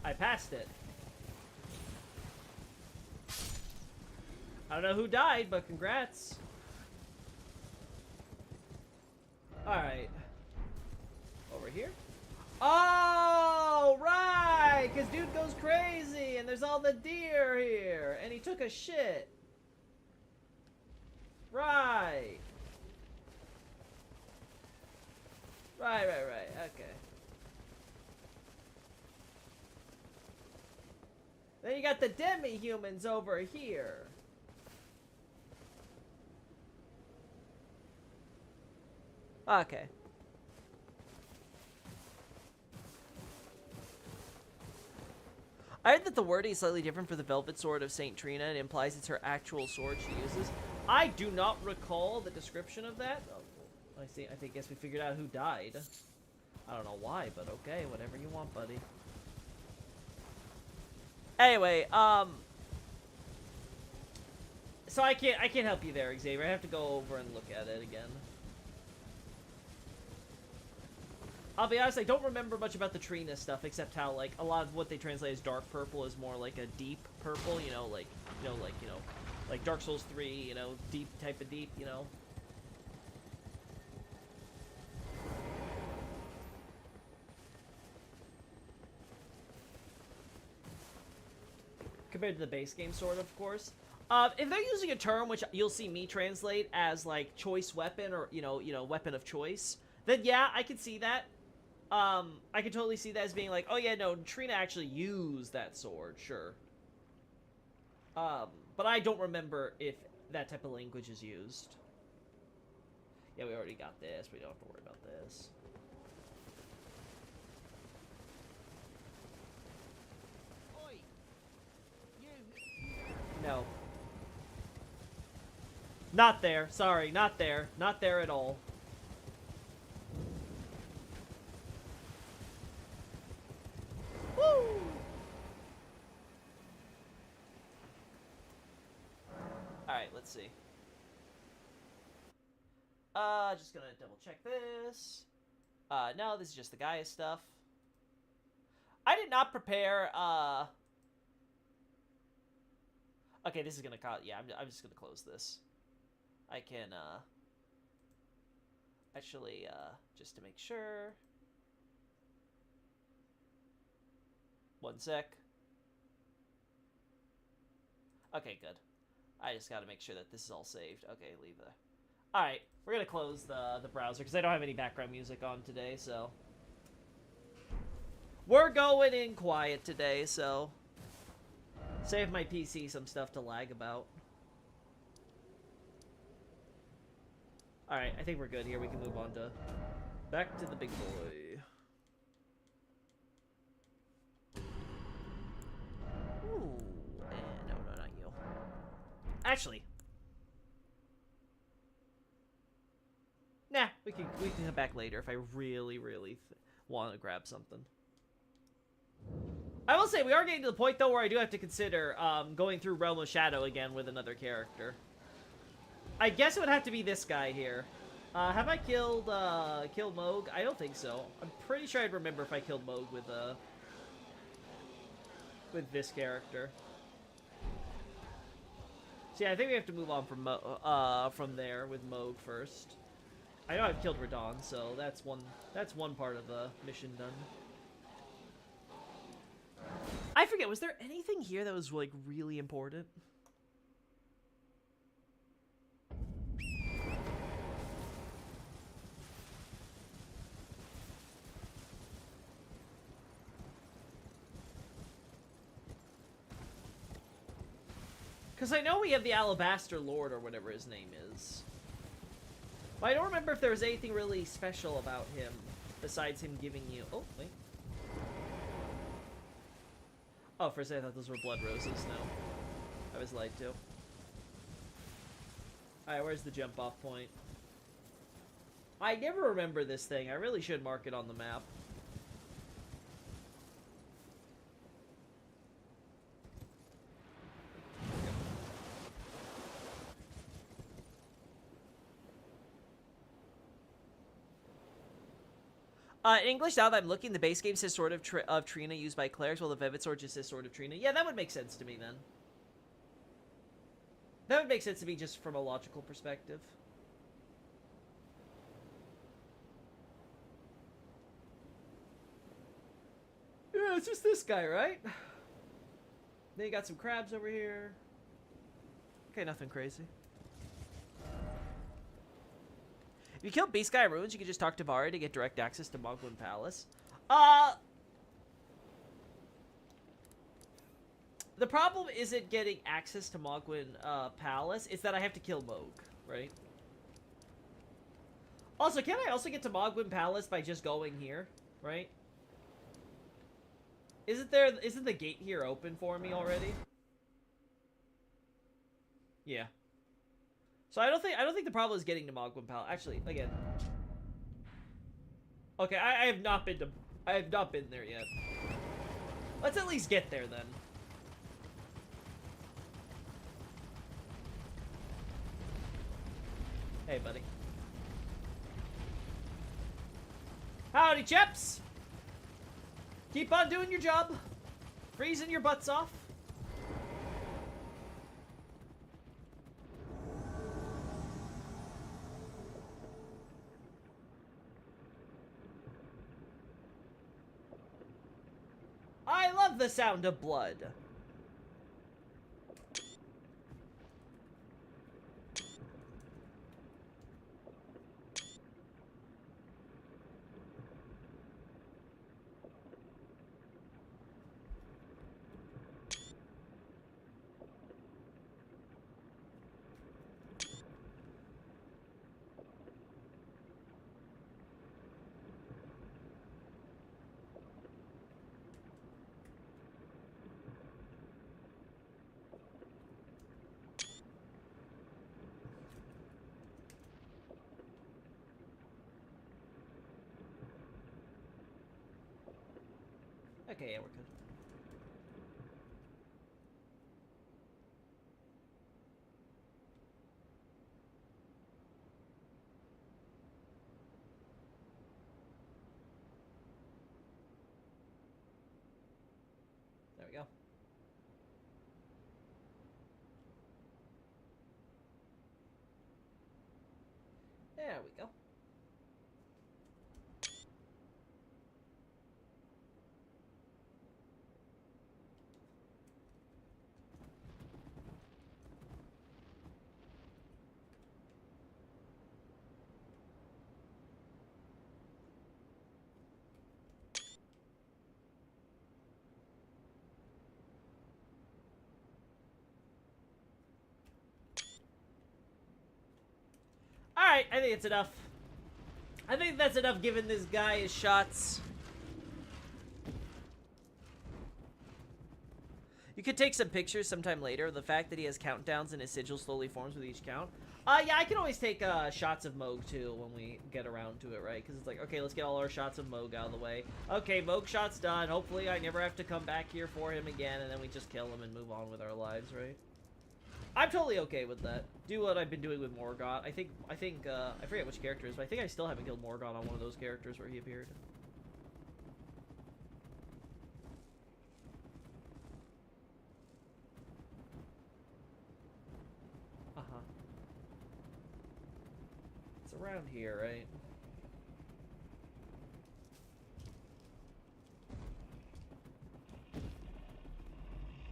I passed it. I don't know who died, but congrats. Alright. Over here? Oh, right! Because dude goes crazy, and there's all the deer here, and he took a shit. Right. Right, okay. Then you got the demi-humans over here. Okay. I heard that the wording is slightly different for the Velvet Sword of Saint Trina. It implies it's her actual sword she uses. I do not recall the description of that. Oh, I guess we figured out who died. I don't know why, but okay, whatever you want, buddy. Anyway, so I can't help you there, Xavier. I have to go over and look at it again. I'll be honest, I don't remember much about the Trina stuff, except how, like, a lot of what they translate as dark purple is more like a deep purple, you know, like Dark Souls 3, you know, deep type of deep, you know. Compared to the base game, sort of course. If they're using a term which you'll see me translate as, like, choice weapon or, you know, weapon of choice, then yeah, I could see that. I could totally see that as being like, oh yeah, no, Trina actually used that sword, sure. But I don't remember if that type of language is used. Yeah, we already got this. We don't have to worry about this. No. Not there. Sorry, not there. Not there at all. Woo! Alright, let's see. Just gonna double check this. No, this is just the Gaius stuff. I did not prepare, Okay, this is gonna cause... Yeah, I'm just gonna close this. I can, actually, just to make sure. One sec. Okay, good. I just gotta make sure that this is all saved. Okay, leave the... Alright, we're gonna close the browser, because I don't have any background music on today, so... We're going in quiet today, so... Save my PC some stuff to lag about. Alright, I think we're good here. We can move on to... Back to the big boy. Ooh, no, not you. Actually... Nah, we can come back later if I really want to grab something. I will say, we are getting to the point, though, where I do have to consider going through Realm of Shadow again with another character. I guess it would have to be this guy here. Have I killed Moog? I don't think so. I'm pretty sure I'd remember if I killed Moog with this character. So yeah, I think we have to move on from there with Moog first. I know I've killed Radon, so that's one part of the mission done. I forget, was there anything here that was, like, really important? Because I know we have the Alabaster Lord, or whatever his name is. But I don't remember if there was anything really special about him, besides him giving you... Oh, wait. Oh, for a second I thought those were blood roses. No. I was lied to. Alright, where's the jump off point? I never remember this thing. I really should mark it on the map. In English, now that I'm looking, the base game says Sword of Trina used by clerics, while the Velvet Sword just says Sword of Trina. Yeah, that would make sense to me, then. That would make sense to me just from a logical perspective. Yeah, it's just this guy, right? Then you got some crabs over here. Okay, nothing crazy. If you kill Beast Guy Ruins, you can just talk to Vari to get direct access to Mogwin Palace. The problem isn't getting access to Mogwin Palace, it's that I have to kill Moog, right? Also, can I also get to Mogwin Palace by just going here, right? Isn't the gate here open for me already? Yeah. So I don't think the problem is getting to Mogwin Palace. Actually, again. Okay, I have not been there yet. Let's at least get there then. Hey, buddy. Howdy, chaps! Keep on doing your job. Freezing your butts off. I love the sound of blood. Okay, yeah, we're good. There we go. There we go. Alright, I think it's enough. I think that's enough giving this guy his shots. You could take some pictures sometime later. The fact that he has countdowns and his sigil slowly forms with each count. Yeah, I can always take shots of Moog too when we get around to it, right? Because it's like, okay, let's get all our shots of Moog out of the way. Okay, Moog shot's done. Hopefully I never have to come back here for him again, and then we just kill him and move on with our lives, right? I'm totally okay with that. Do what I've been doing with Morgoth. I forget which character it is, but I think I still haven't killed Morgoth on one of those characters where he appeared. Uh-huh. It's around here, right?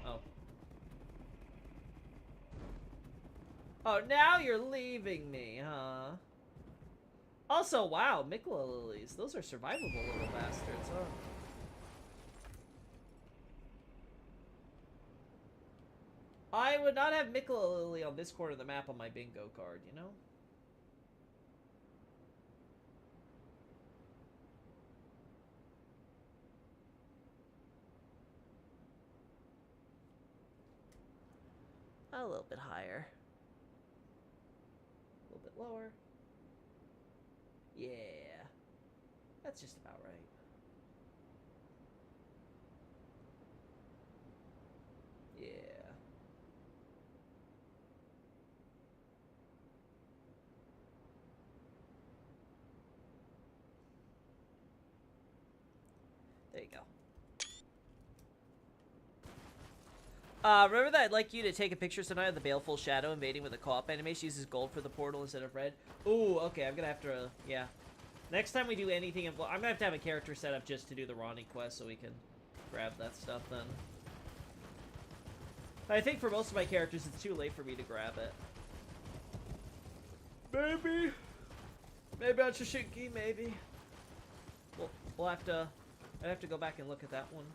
Oh. Oh, now you're leaving me, huh? Also, wow, Mikla lilies. Those are survivable little bastards, huh? I would not have Mikla lily on this corner of the map on my bingo card, you know? A little bit higher. A little bit lower. Yeah. That's just about right. Yeah. There you go. Remember that I'd like you to take a picture tonight of the Baleful Shadow invading with a co-op animation. Uses gold for the portal instead of red. Ooh, okay, I'm gonna have to, yeah. Next time we do anything, I'm gonna have to have a character set up just to do the Ronnie quest so we can grab that stuff then. I think for most of my characters, it's too late for me to grab it. Maybe. Maybe on Shishinki, maybe. We'll have to, I'd have to go back and look at that one.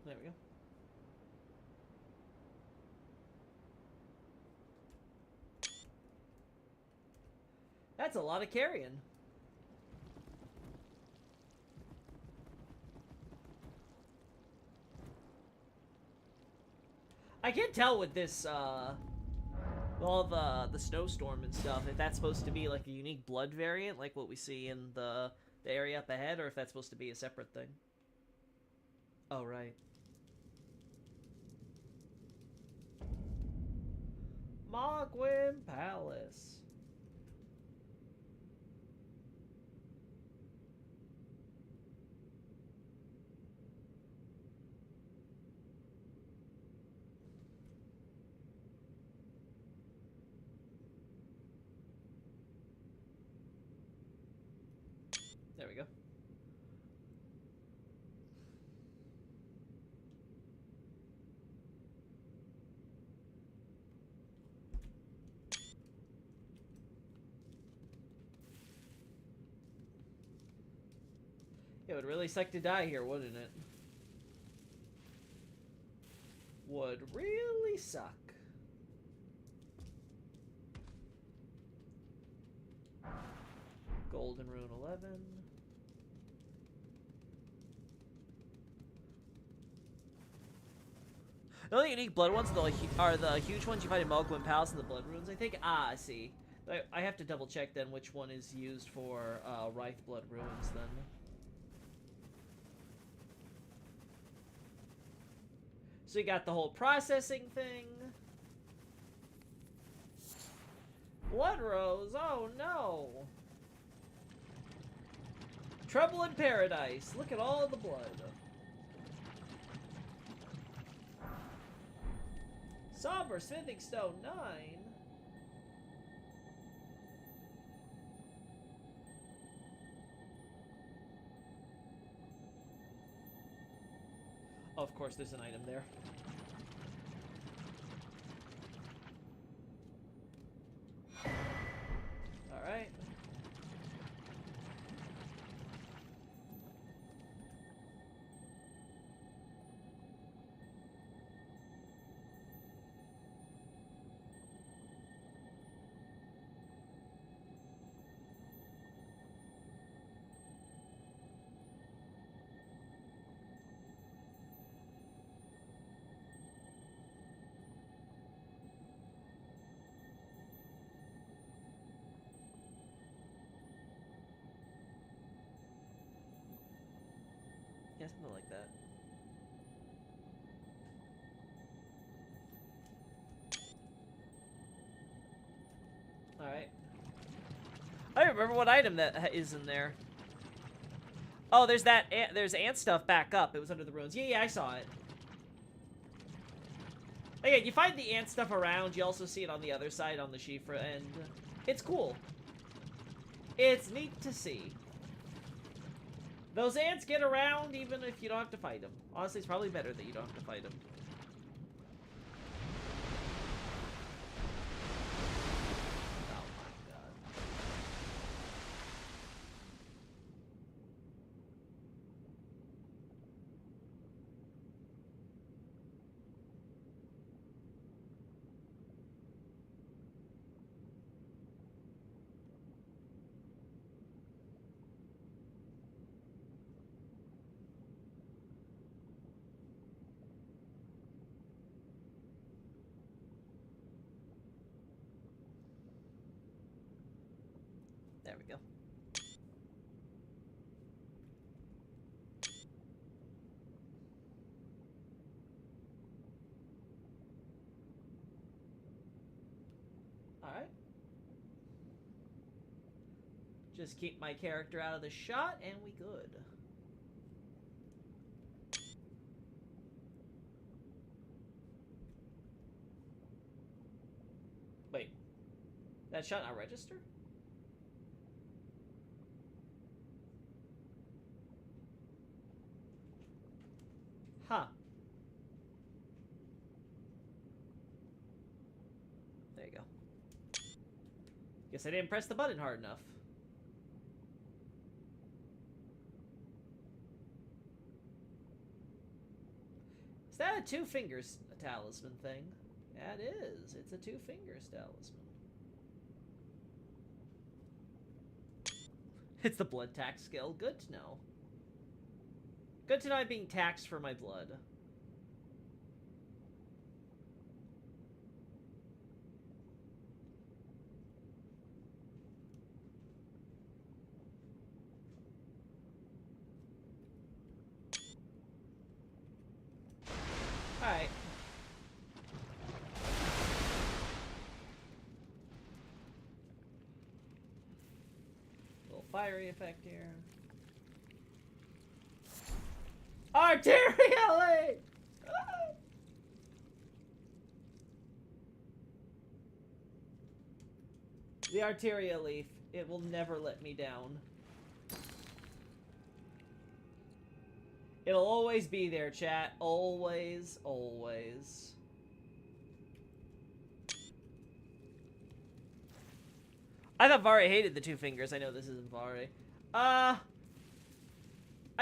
There we go. That's a lot of carrying. I can't tell with this, all the snowstorm and stuff, if that's supposed to be like a unique blood variant, like what we see in the area up ahead, or if that's supposed to be a separate thing. Oh, right. Mogwin Palace. There we go. It would really suck to die here, wouldn't it? Would really suck. Golden Rune 11. The only unique blood ones are the huge ones you find in Malgwyn Palace and the blood runes, I think. Ah, I see. I have to double check then which one is used for Wraith blood runes then. So you got the whole processing thing. Blood rose, oh no. Trouble in paradise. Look at all the blood. Somber Smithing Stone 9. Oh, of course, there's an item there. Alright. Yeah, something like that. Alright. I don't remember what item that is in there. Oh, there's that. There's ant stuff back up. It was under the ruins. Yeah, I saw it. Again, you find the ant stuff around. You also see it on the other side on the Shifra, and it's cool. It's neat to see. Those ants get around even if you don't have to fight them. Honestly, it's probably better that you don't have to fight them. Oh my god. There we go. Alright. Just keep my character out of the shot, and we good. Wait. That shot not register? Huh. There you go. Guess I didn't press the button hard enough. Is that a two fingers talisman thing? That is. It's a two fingers talisman. It's the blood tax skill. Good to know. Good to know I'm being taxed for my blood. Alright. Little fiery effect here. Arterially! The Arteria Leaf. It will never let me down. It'll always be there, chat. Always, always. I thought Vari hated the two fingers. I know this isn't Vari. I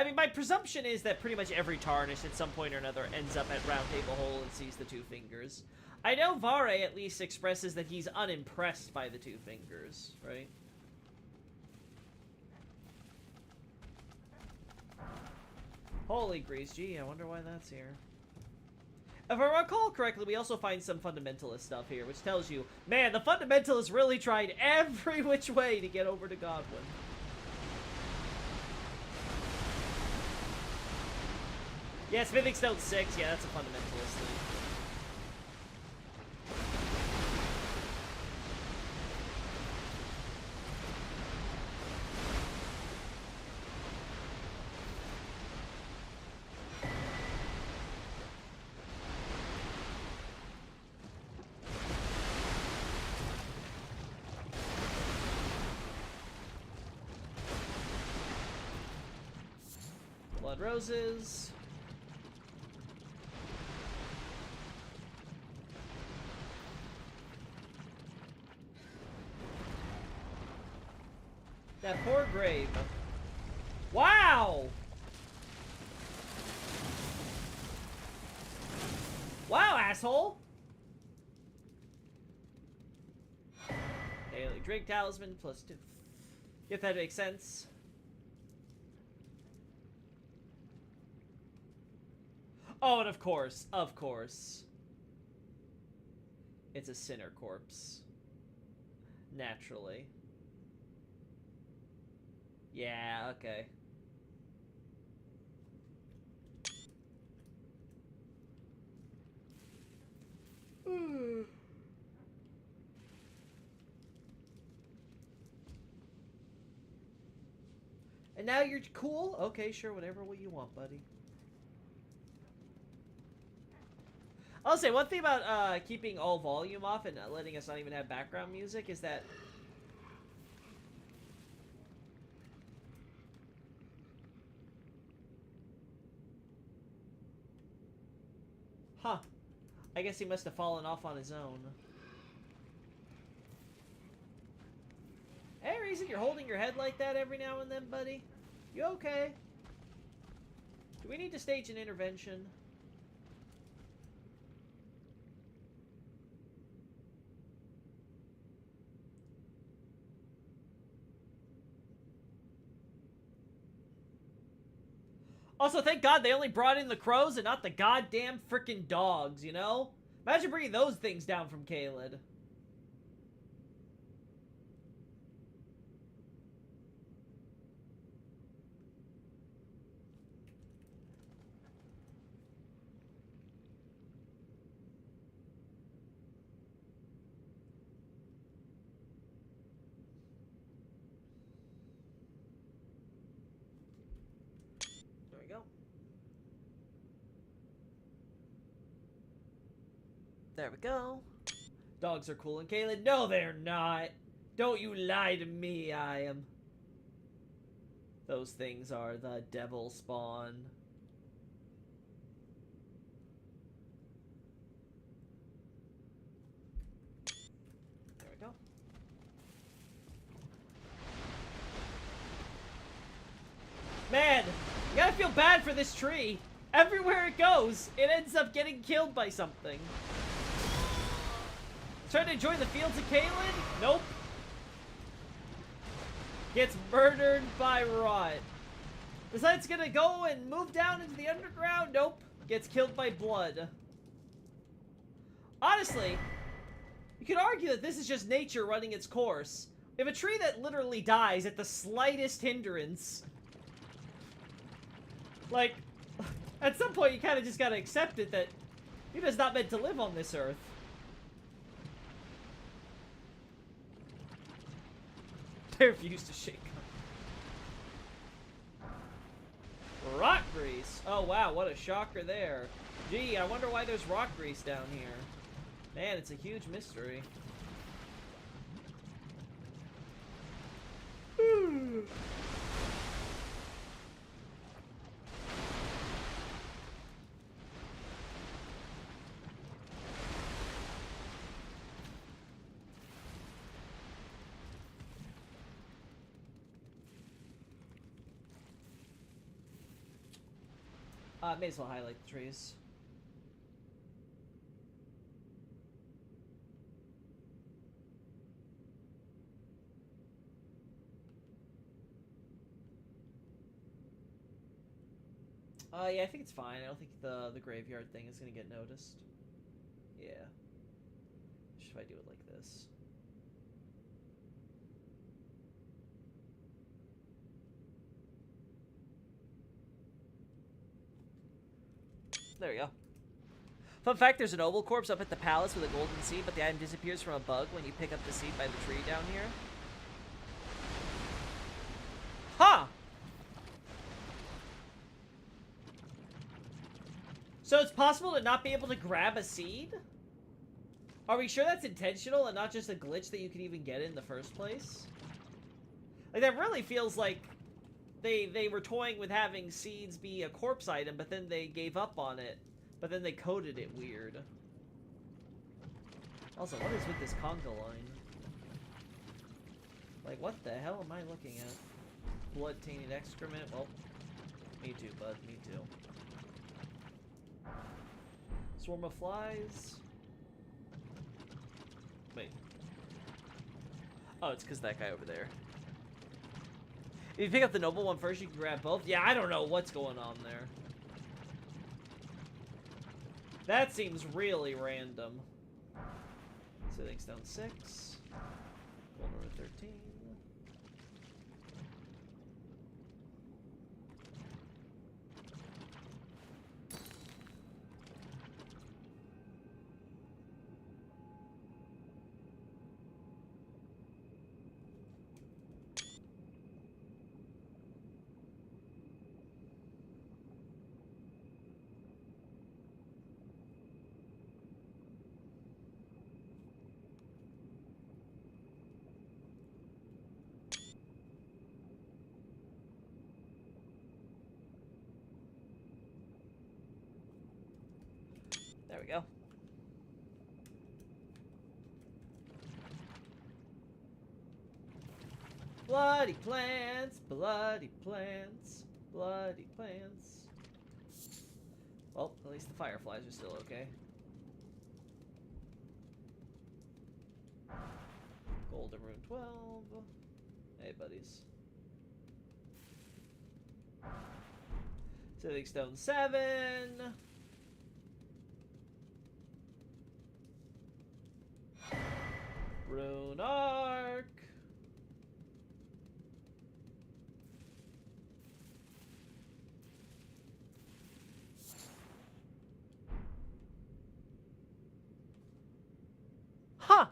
I mean, my presumption is that pretty much every Tarnished at some point or another ends up at Round Table Hole and sees the Two Fingers. I know Vare at least expresses that he's unimpressed by the Two Fingers, right? Holy grease, gee, I wonder why that's here. If I recall correctly, we also find some fundamentalist stuff here, which tells you, man, the fundamentalists really tried every which way to get over to Godwin. Yeah, Smithing Stone 6, yeah, that's a fundamentalist thing. Blood Roses. That poor grave. Wow! Wow, asshole! Daily drink talisman plus 2. If that makes sense. Oh, and of course. It's a sinner corpse. Naturally. Yeah, okay. And now you're cool? Okay, sure, whatever you want, buddy. I'll say, one thing about keeping all volume off and letting us not even have background music is that... Huh. I guess he must have fallen off on his own. Hey, reason you're holding your head like that every now and then, buddy? You okay? Do we need to stage an intervention? Also, thank God they only brought in the crows and not the goddamn frickin' dogs, you know? Imagine bringing those things down from Caelid. There we go. There we go. Dogs are cool in Caelid. No, they're not. Don't you lie to me, I am. Those things are the devil spawn. There we go. Man, you gotta feel bad for this tree. Everywhere it goes, it ends up getting killed by something. Trying to enjoy the fields of Caelid? Nope. Gets murdered by rot. Besides, gonna go and move down into the underground? Nope. Gets killed by blood. Honestly, you could argue that this is just nature running its course. If a tree that literally dies at the slightest hindrance, like, at some point you kind of just gotta accept it that you're just not meant to live on this earth. They refuse to shake up. Rock grease. Oh wow, what a shocker there. Gee, I wonder why there's rock grease down here. Man, it's a huge mystery. May as well highlight the trees. Yeah, I think it's fine. I don't think the graveyard thing is gonna get noticed. Yeah. Should I do it like this? There we go. Fun fact, there's an oval corpse up at the palace with a golden seed, but the item disappears from a bug when you pick up the seed by the tree down here. Huh! So it's possible to not be able to grab a seed? Are we sure that's intentional and not just a glitch that you could even get in the first place? Like, that really feels like they were toying with having seeds be a corpse item, but then they gave up on it. But then they coded it weird. Also, what is with this conga line? Like, what the hell am I looking at? Blood-tainted excrement? Well, me too, bud. Me too. Swarm of flies. Wait. Oh, it's because that guy over there. If you pick up the noble one first, you can grab both. Yeah, I don't know what's going on there. That seems really random. Sitting stone 6. Gold number 13. There we go. Bloody plants, bloody plants, bloody plants. Well, at least the fireflies are still okay. Golden Rune 12. Hey, buddies. Sitting stone 7. Rune Arc. Huh!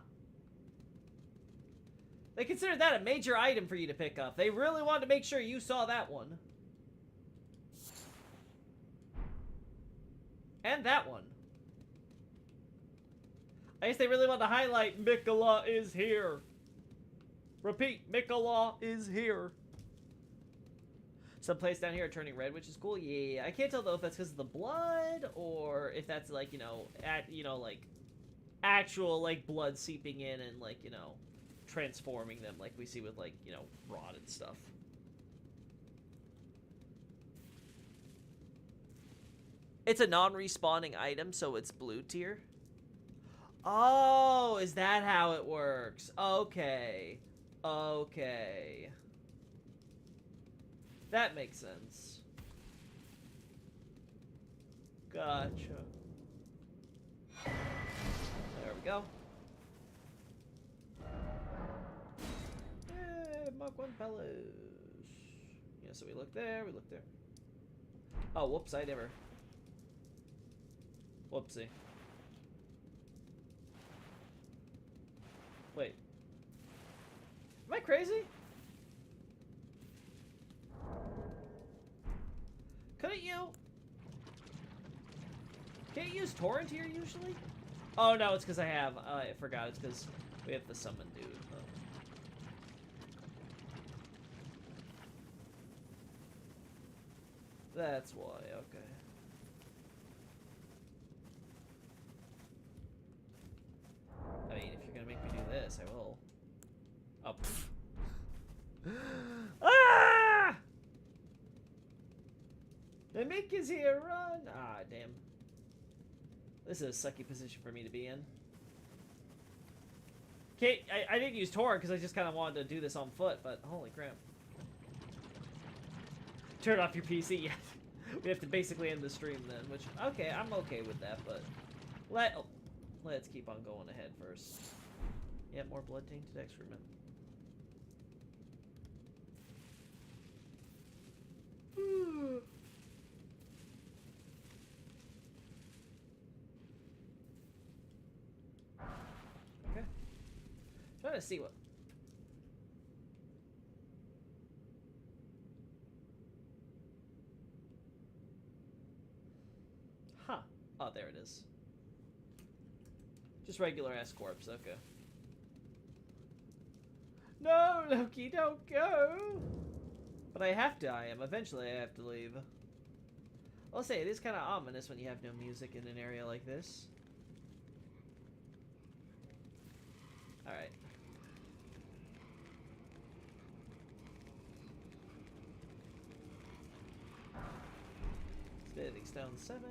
They considered that a major item for you to pick up. They really wanted to make sure you saw that one. And that one. I guess they really want to highlight Mikola is here. Repeat, Mikola is here. Some place down here are turning red, which is cool. Yeah, I can't tell though if that's because of the blood or if that's like, like actual like blood seeping in and like, transforming them like we see with like, rot and stuff. It's a non-respawning item, so it's blue tier. Oh, is that how it works? Okay. Okay. That makes sense. Gotcha. There we go. Hey, Mark 1 Palace. Yeah, so we look there, we look there. Oh, whoops, I never. Whoopsie. Wait. Am I crazy? Couldn't you? Can't you use torrent here usually? Oh no, it's because I have. I forgot. It's because we have the summon dude. Oh. That's why. Okay. I mean, if you're gonna make me do this, I will. Oh. Ah! Mimic is here, run! Ah, damn. This is a sucky position for me to be in. Okay, I didn't use Tor because I just kind of wanted to do this on foot, but holy crap. Turn off your PC, yeah. We have to basically end the stream then, which, okay, I'm okay with that, but let's keep on going ahead first. Yeah, more blood-tainted excrement. Okay. Trying to see what... Huh. Oh, there it is. Just regular ass corpse, okay. No, Loki, don't go! But I have to, I am. Eventually I have to leave. I'll say, it is kind of ominous when you have no music in an area like this. Alright. Spinning Stone 7.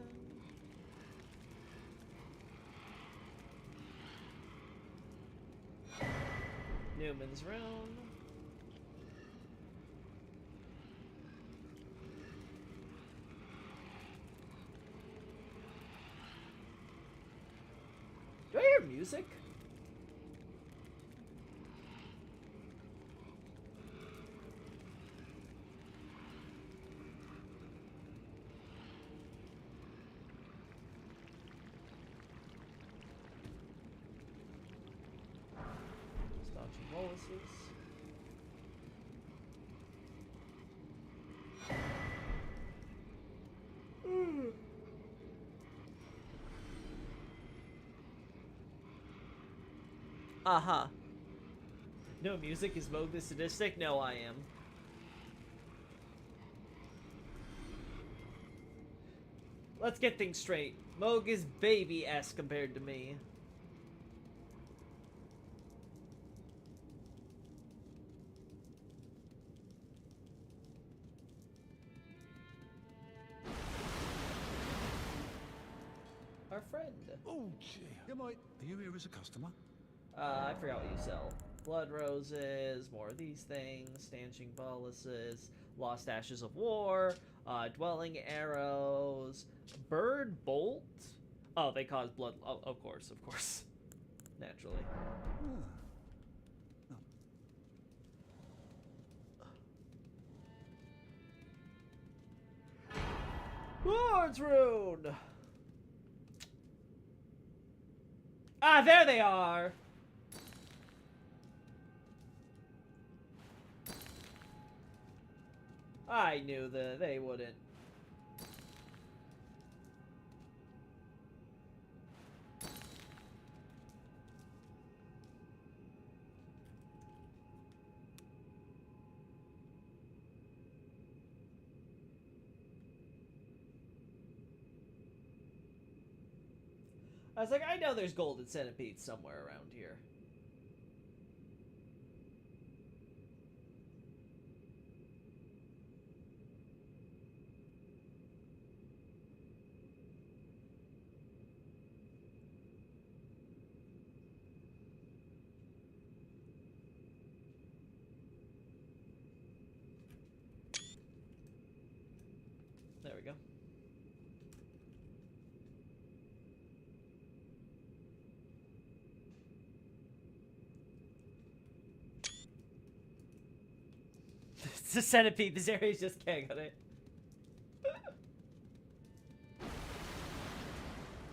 Newman's Rune. Do I hear music? Staunching boluses. Uh-huh. No music is Moog the sadistic? No, I am. Let's get things straight. Moog is baby-esque compared to me. Our friend. Oh, gee. Are you here as a customer? I forgot what you sell. Blood roses, more of these things, stanching boluses, lost ashes of war, dwelling arrows, bird bolt. Oh, they cause blood. Oh, of course, naturally. Lord's Rune! Ah, there they are! I knew that they wouldn't. I was like, I know there's golden centipedes somewhere around here. There we go. It's a centipede. This area's just king on it.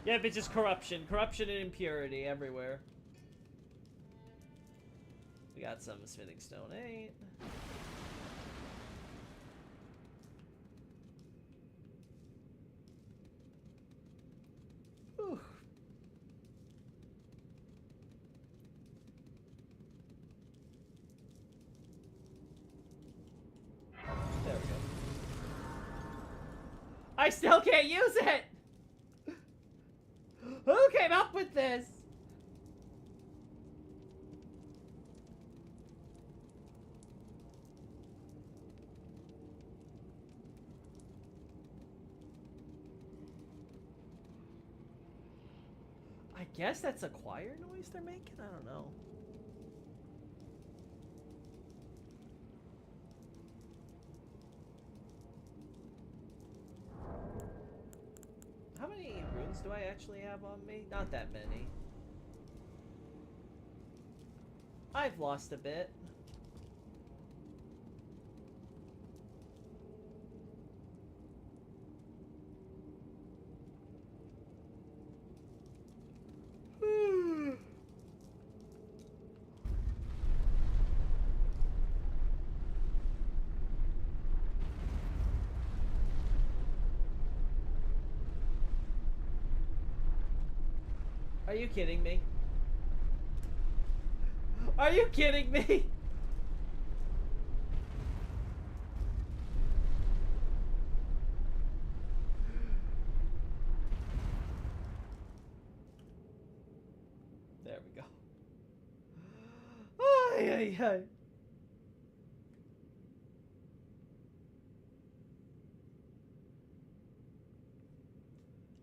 Yep, it's just corruption. Corruption and impurity everywhere. We got some smithing stone 8. Whew. There we go. I still can't use it! Who came up with this? I guess that's a choir noise they're making? I don't know. How many runes do I actually have on me? Not that many. I've lost a bit. Are you kidding me? Are you kidding me? There we go. Ay, ay, ay.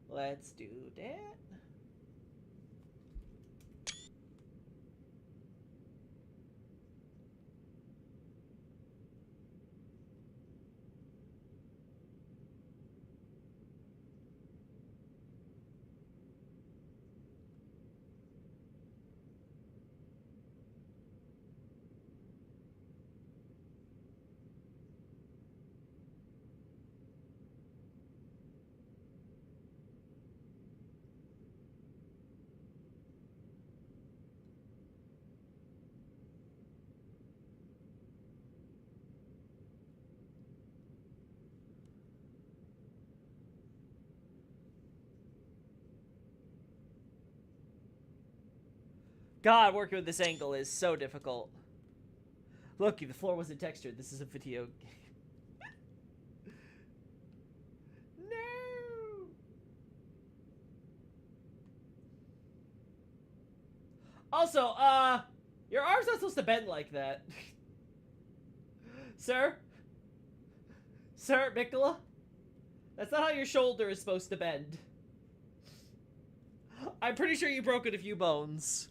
Let's do that. God, working with this angle is so difficult. Look, the floor wasn't textured. This is a video game. No! Also, your arm's not supposed to bend like that. Sir? Sir, Mikola? That's not how your shoulder is supposed to bend. I'm pretty sure you broke it a few bones.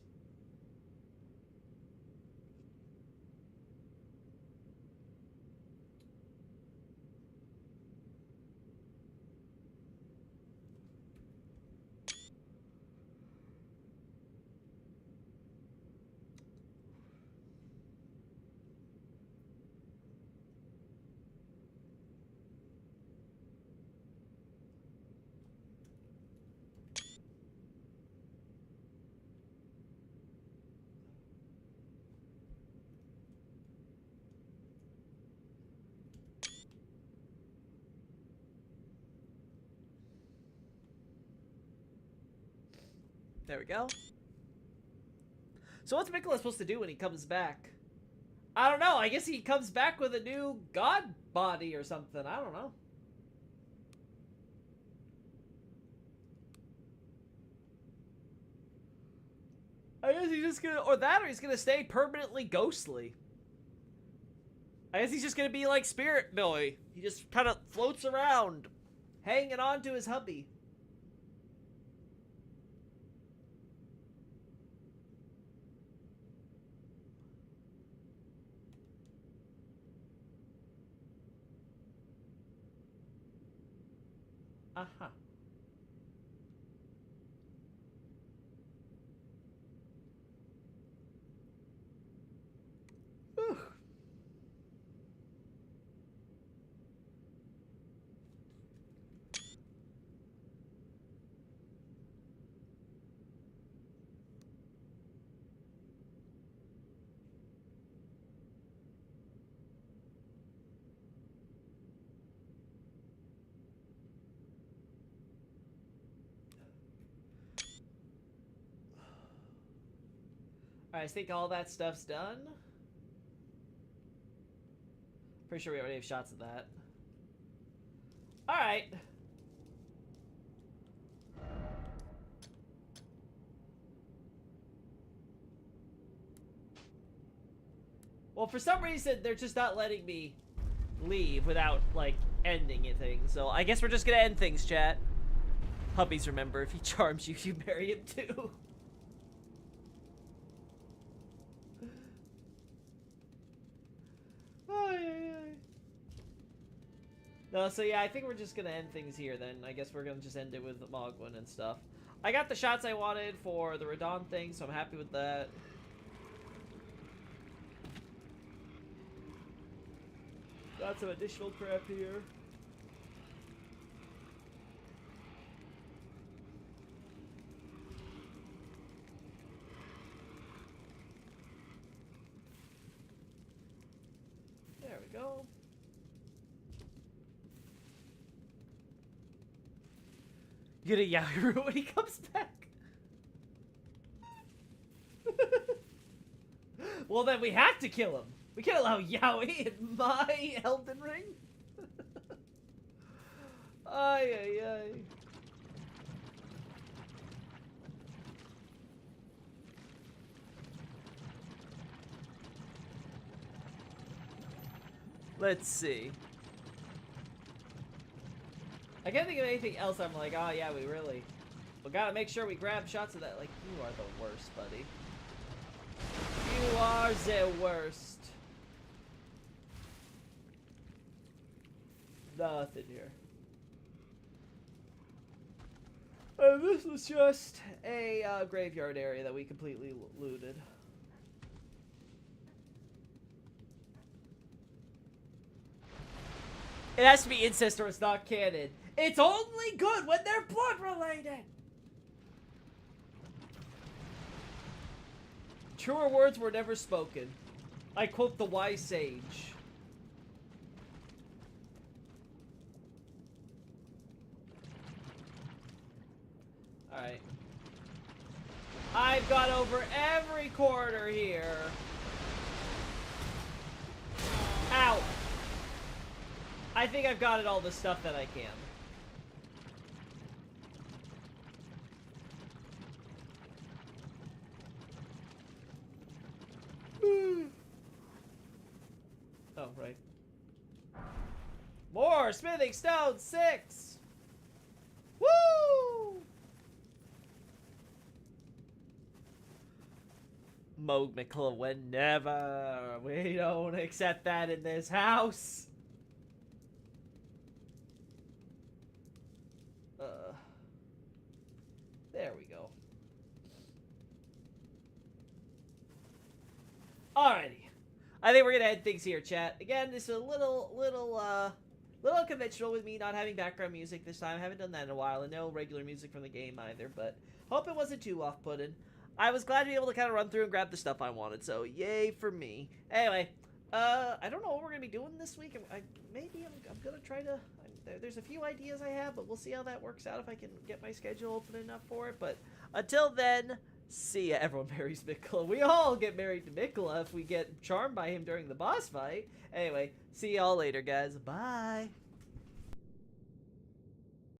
There we go. So what's Mikola supposed to do when he comes back? I don't know. I guess he comes back with a new god body or something. I don't know. I guess he's just gonna... Or that, or he's gonna stay permanently ghostly. I guess he's just gonna be like Spirit Boy. He just kind of floats around, hanging on to his hubby. Uh-huh. Whew. Alright, I think all that stuff's done. Pretty sure we already have shots of that. Alright. Well, for some reason, they're just not letting me leave without, like, ending anything. So I guess we're just gonna end things, chat. Hubbies, remember, if he charms you, you marry him too. No, so yeah, I think we're just gonna end things here then. I guess we're gonna just end it with Mogwin and stuff. I got the shots I wanted for the Radon thing, so I'm happy with that. Got some additional crap here. There we go. Get a Yahiru when he comes back. Well, then we have to kill him. We can't allow Yaoi in my Elden Ring. Ay, ay, ay. Let's see. I can't think of anything else I'm like, oh yeah, we gotta make sure we grab shots of that. Like, you are the worst, buddy. You are the worst. Nothing here. And this was just a graveyard area that we completely looted. It has to be incest or it's not canon. It's only good when they're blood related. Truer words were never spoken. I quote the wise sage. Alright. I've got over every corner here. Ow! I think I've got it all the stuff that I can. Oh, right. More smithing stone 6! Woo! Moog McClellan, never. We don't accept that in this house. There we go. Alrighty. I think we're gonna end things here, chat. Again, this is a little unconventional with me not having background music this time. I haven't done that in a while, and no regular music from the game either, but hope it wasn't too off-putting. I was glad to be able to kind of run through and grab the stuff I wanted, so yay for me. Anyway, I don't know what we're gonna be doing this week. Maybe I'm gonna try to. There's a few ideas I have, but we'll see how that works out if I can get my schedule open enough for it. But until then, see ya. Everyone marries Mikula. We all get married to Mikula if we get charmed by him during the boss fight. Anyway, see y'all later, guys. Bye.